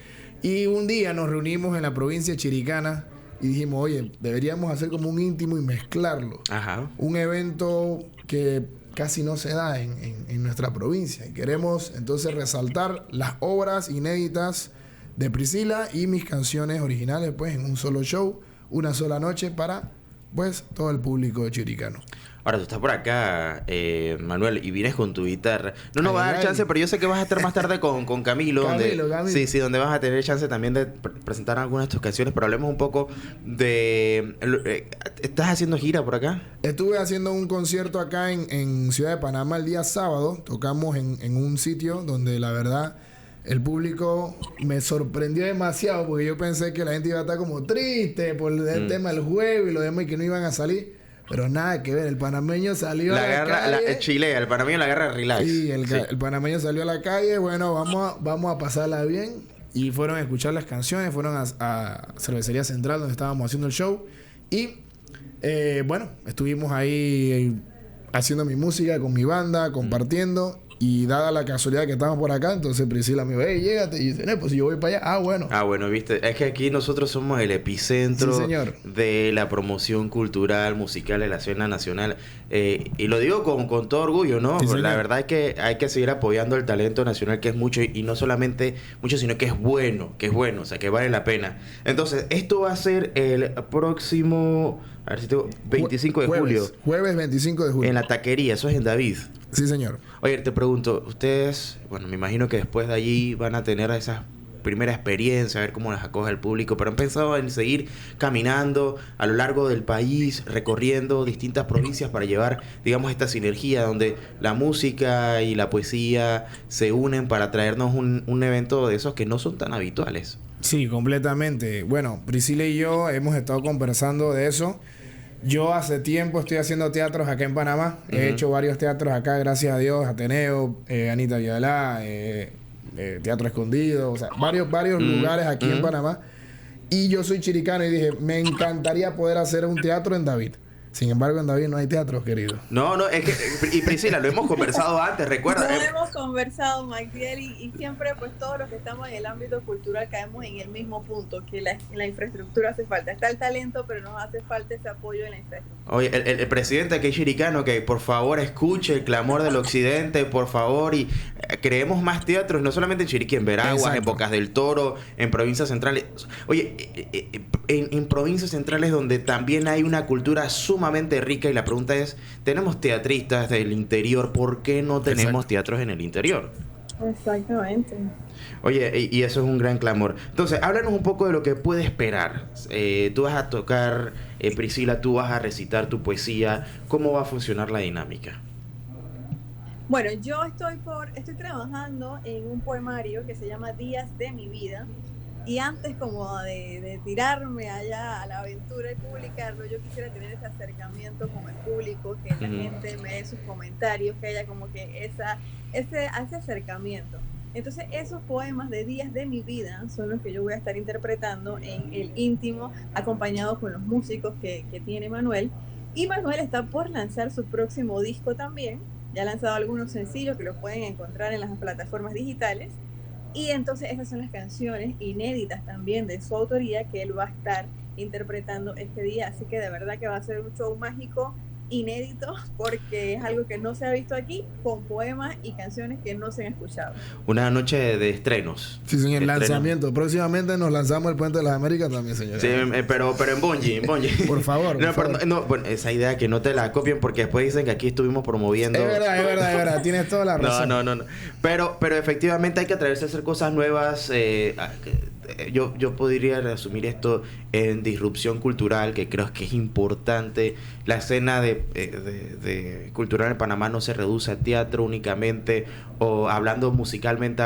Y un día nos reunimos en la provincia chiricana y dijimos, oye, deberíamos hacer como un íntimo y mezclarlo. Ajá. Un evento que casi no se da en nuestra provincia. Y queremos entonces resaltar las obras inéditas de Priscila y mis canciones originales, pues, en un solo show, una sola noche para, pues, todo el público chiricano. Ahora, tú estás por acá, Manuel, y vienes con tu guitarra. No nos va a dar chance, pero yo sé que vas a estar más tarde con Camilo. Camilo. Sí, donde vas a tener chance también de presentar algunas de tus canciones, pero hablemos un poco de... ¿Estás haciendo gira por acá? Estuve haciendo un concierto acá en Ciudad de Panamá el día sábado. Tocamos en un sitio donde la verdad... el público me sorprendió demasiado porque yo pensé que la gente iba a estar como triste por el tema del juego y lo demás y que no iban a salir. Pero nada que ver, el panameño salió a la calle. Chilea, el panameño la agarra Relax. Sí, el panameño salió a la calle. Bueno, vamos a pasarla bien. Y fueron a escuchar las canciones, fueron a Cervecería Central donde estábamos haciendo el show. Y bueno, estuvimos ahí haciendo mi música con mi banda, compartiendo. Y dada la casualidad que estamos por acá, entonces Priscila me dijo, hey, llégate. Y dice, pues si yo voy para allá, bueno. Bueno, viste, es que aquí nosotros somos el epicentro Sí, señor. de la promoción cultural, musical de la escena nacional. Y lo digo con todo orgullo, ¿no? Sí, señor. La verdad es que hay que seguir apoyando el talento nacional, que es mucho, y no solamente mucho, sino que es bueno, o sea, que vale la pena. Entonces, esto va a ser el próximo, a ver si tengo, 25 de julio. Jueves 25 de julio. En la taquería, eso es en David. Sí, señor. Oye, te pregunto, ustedes, bueno, me imagino que después de allí van a tener esa primera experiencia, a ver cómo las acoge el público, pero han pensado en seguir caminando a lo largo del país, recorriendo distintas provincias para llevar, digamos, esta sinergia donde la música y la poesía se unen para traernos un evento de esos que no son tan habituales. Sí, completamente. Bueno, Priscila y yo hemos estado conversando de eso. Yo hace tiempo estoy haciendo teatros acá en Panamá. He hecho varios teatros acá, gracias a Dios. Ateneo, Anita Villalá, Teatro Escondido. O sea, varios lugares aquí en Panamá. Y yo soy chiricano y dije, me encantaría poder hacer un teatro en David. Sin embargo, en David no hay teatros, querido. No, es que, y Priscila, lo hemos conversado antes, recuerda. Lo hemos conversado, Magdiel, y siempre, pues, todos los que estamos en el ámbito cultural caemos en el mismo punto, que la infraestructura hace falta. Está el talento, pero nos hace falta ese apoyo de la infraestructura. Oye, el presidente aquí chiricano, que por favor escuche el clamor del occidente, por favor, y creemos más teatros, no solamente en Chiriquí, en Veraguas, Exacto. en Bocas del Toro, en provincias centrales. Oye, en provincias centrales donde también hay una cultura sumamente rica, y la pregunta es, tenemos teatristas del interior, ¿por qué no tenemos teatros en el interior? Exactamente. Oye, y eso es un gran clamor. Entonces, háblanos un poco de lo que puede esperar. Tú vas a tocar, Priscila, tú vas a recitar tu poesía. ¿Cómo va a funcionar la dinámica? Bueno, yo estoy trabajando en un poemario que se llama Días de mi vida. Y antes como de tirarme allá a la aventura y publicarlo, yo quisiera tener ese acercamiento con el público, que la gente me dé sus comentarios, que haya como que ese acercamiento. Entonces esos poemas de Días de mi vida son los que yo voy a estar interpretando en el íntimo, acompañado con los músicos que tiene Manuel. Y Manuel está por lanzar su próximo disco también. Ya ha lanzado algunos sencillos que los pueden encontrar en las plataformas digitales. Y entonces esas son las canciones inéditas también de su autoría que él va a estar interpretando este día. Así que de verdad que va a ser un show mágico, inédito, porque es algo que no se ha visto aquí, con poemas y canciones que no se han escuchado. Una noche de estrenos. Sí, señor, lanzamiento. Próximamente nos lanzamos el Puente de las Américas también, señor. Sí, pero en Bungie. Por favor. Bueno, esa idea que no te la copien, porque después dicen que aquí estuvimos promoviendo. Es verdad. Tienes toda la razón. No. Pero efectivamente hay que atreverse a hacer cosas nuevas. Yo podría resumir esto en disrupción cultural, que creo que es importante. La escena de cultural en Panamá no se reduce a teatro únicamente, o hablando musicalmente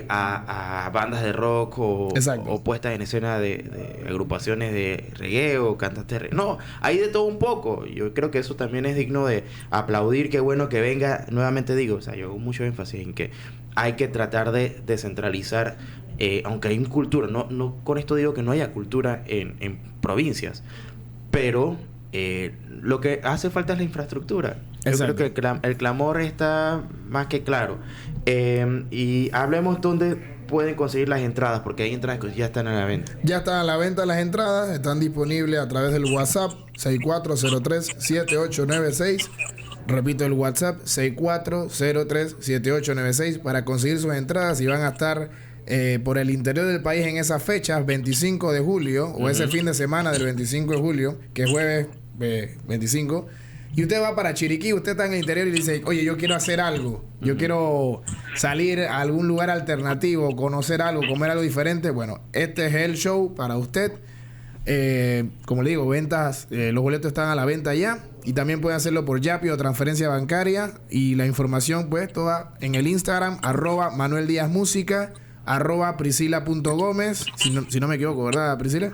a bandas de rock o puestas en escena de agrupaciones de reggae o cantantes de reggae. No, hay de todo un poco. Yo creo que eso también es digno de aplaudir. Qué bueno que venga. Nuevamente digo, o sea, yo hago mucho énfasis en que hay que tratar de descentralizar. Aunque hay cultura, no con esto digo que no haya cultura en provincias, pero lo que hace falta es la infraestructura. Yo creo que el clamor está más que claro. Y hablemos dónde pueden conseguir las entradas, porque hay entradas que ya están a la venta. Ya están a la venta las entradas, están disponibles a través del WhatsApp 6403-7896. Repito, el WhatsApp 6403-7896 para conseguir sus entradas, y van a estar por el interior del país en esas fechas, 25 de julio, o ese fin de semana del 25 de julio, que es jueves 25, y usted va para Chiriquí, usted está en el interior y dice, oye, yo quiero hacer algo, yo quiero salir a algún lugar alternativo, conocer algo, comer algo diferente. Bueno, este es el show para usted. Como le digo, ventas, los boletos están a la venta ya, y también pueden hacerlo por Yapi o transferencia bancaria, y la información pues toda en el Instagram @ManuelDíazMúsica, @Priscila.Gómez, si no me equivoco, ¿verdad, Priscila?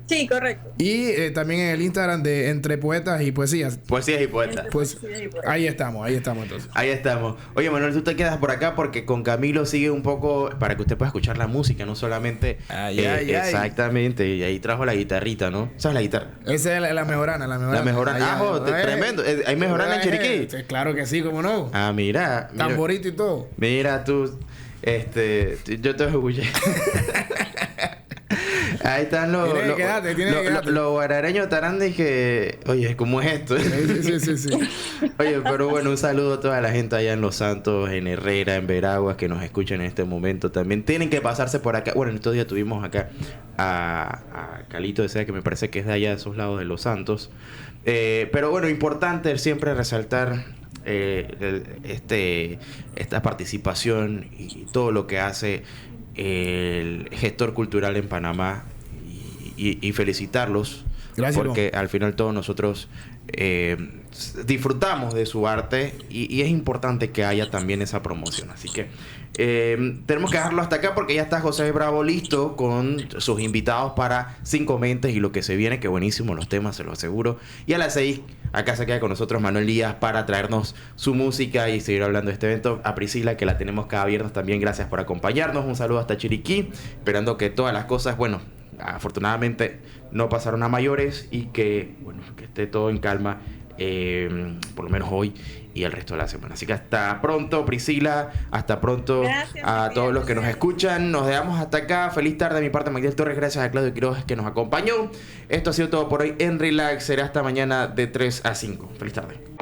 Sí, correcto. Y también en el Instagram de Entre Poetas y Poesías. Poesías y poetas. Pues ahí estamos entonces. Ahí estamos. Oye, Manuel, tú te quedas por acá porque con Camilo sigue un poco para que usted pueda escuchar la música, no solamente... Exactamente. Y ahí trajo la guitarrita, ¿no? ¿Sabes la guitarra? Esa es la mejorana, la mejorana. La mejorana. Tremendo. ¿Hay mejorana en Chiriquí? Claro que sí, ¿cómo no? Ah, mira. Tamborito y todo. Mira tú, yo te orgullé. Ahí están los guarareños tarandi que... Oye, ¿cómo es esto? Sí. Oye, pero bueno, un saludo a toda la gente allá en Los Santos, en Herrera, en Veraguas, que nos escuchan en este momento. También tienen que pasarse por acá. Bueno, en estos días tuvimos acá a Calito de Sea, que me parece que es de allá de esos lados de Los Santos. Pero bueno, importante siempre resaltar esta participación y todo lo que hace el gestor cultural en Panamá y felicitarlos. Gracias, porque al final todos nosotros disfrutamos de su arte y es importante que haya también esa promoción. Así que tenemos que dejarlo hasta acá porque ya está José Bravo listo con sus invitados para 5 Mentes y lo que se viene, que buenísimos los temas, se lo aseguro. Y a las 6 acá se queda con nosotros Manuel Díaz para traernos su música y seguir hablando de este evento. A Priscila, que la tenemos cada viernes también, gracias por acompañarnos. Un saludo hasta Chiriquí, esperando que todas las cosas, bueno, afortunadamente no pasaron a mayores y que, bueno, que esté todo en calma, por lo menos hoy y el resto de la semana. Así que hasta pronto, Priscila, hasta pronto. Gracias, a todos los que nos escuchan. Nos dejamos hasta acá. Feliz tarde de mi parte, Magdiel Torres. Gracias a Claudio Quiroz que nos acompañó. Esto ha sido todo por hoy en Relax. Será hasta mañana de 3 a 5. Feliz tarde.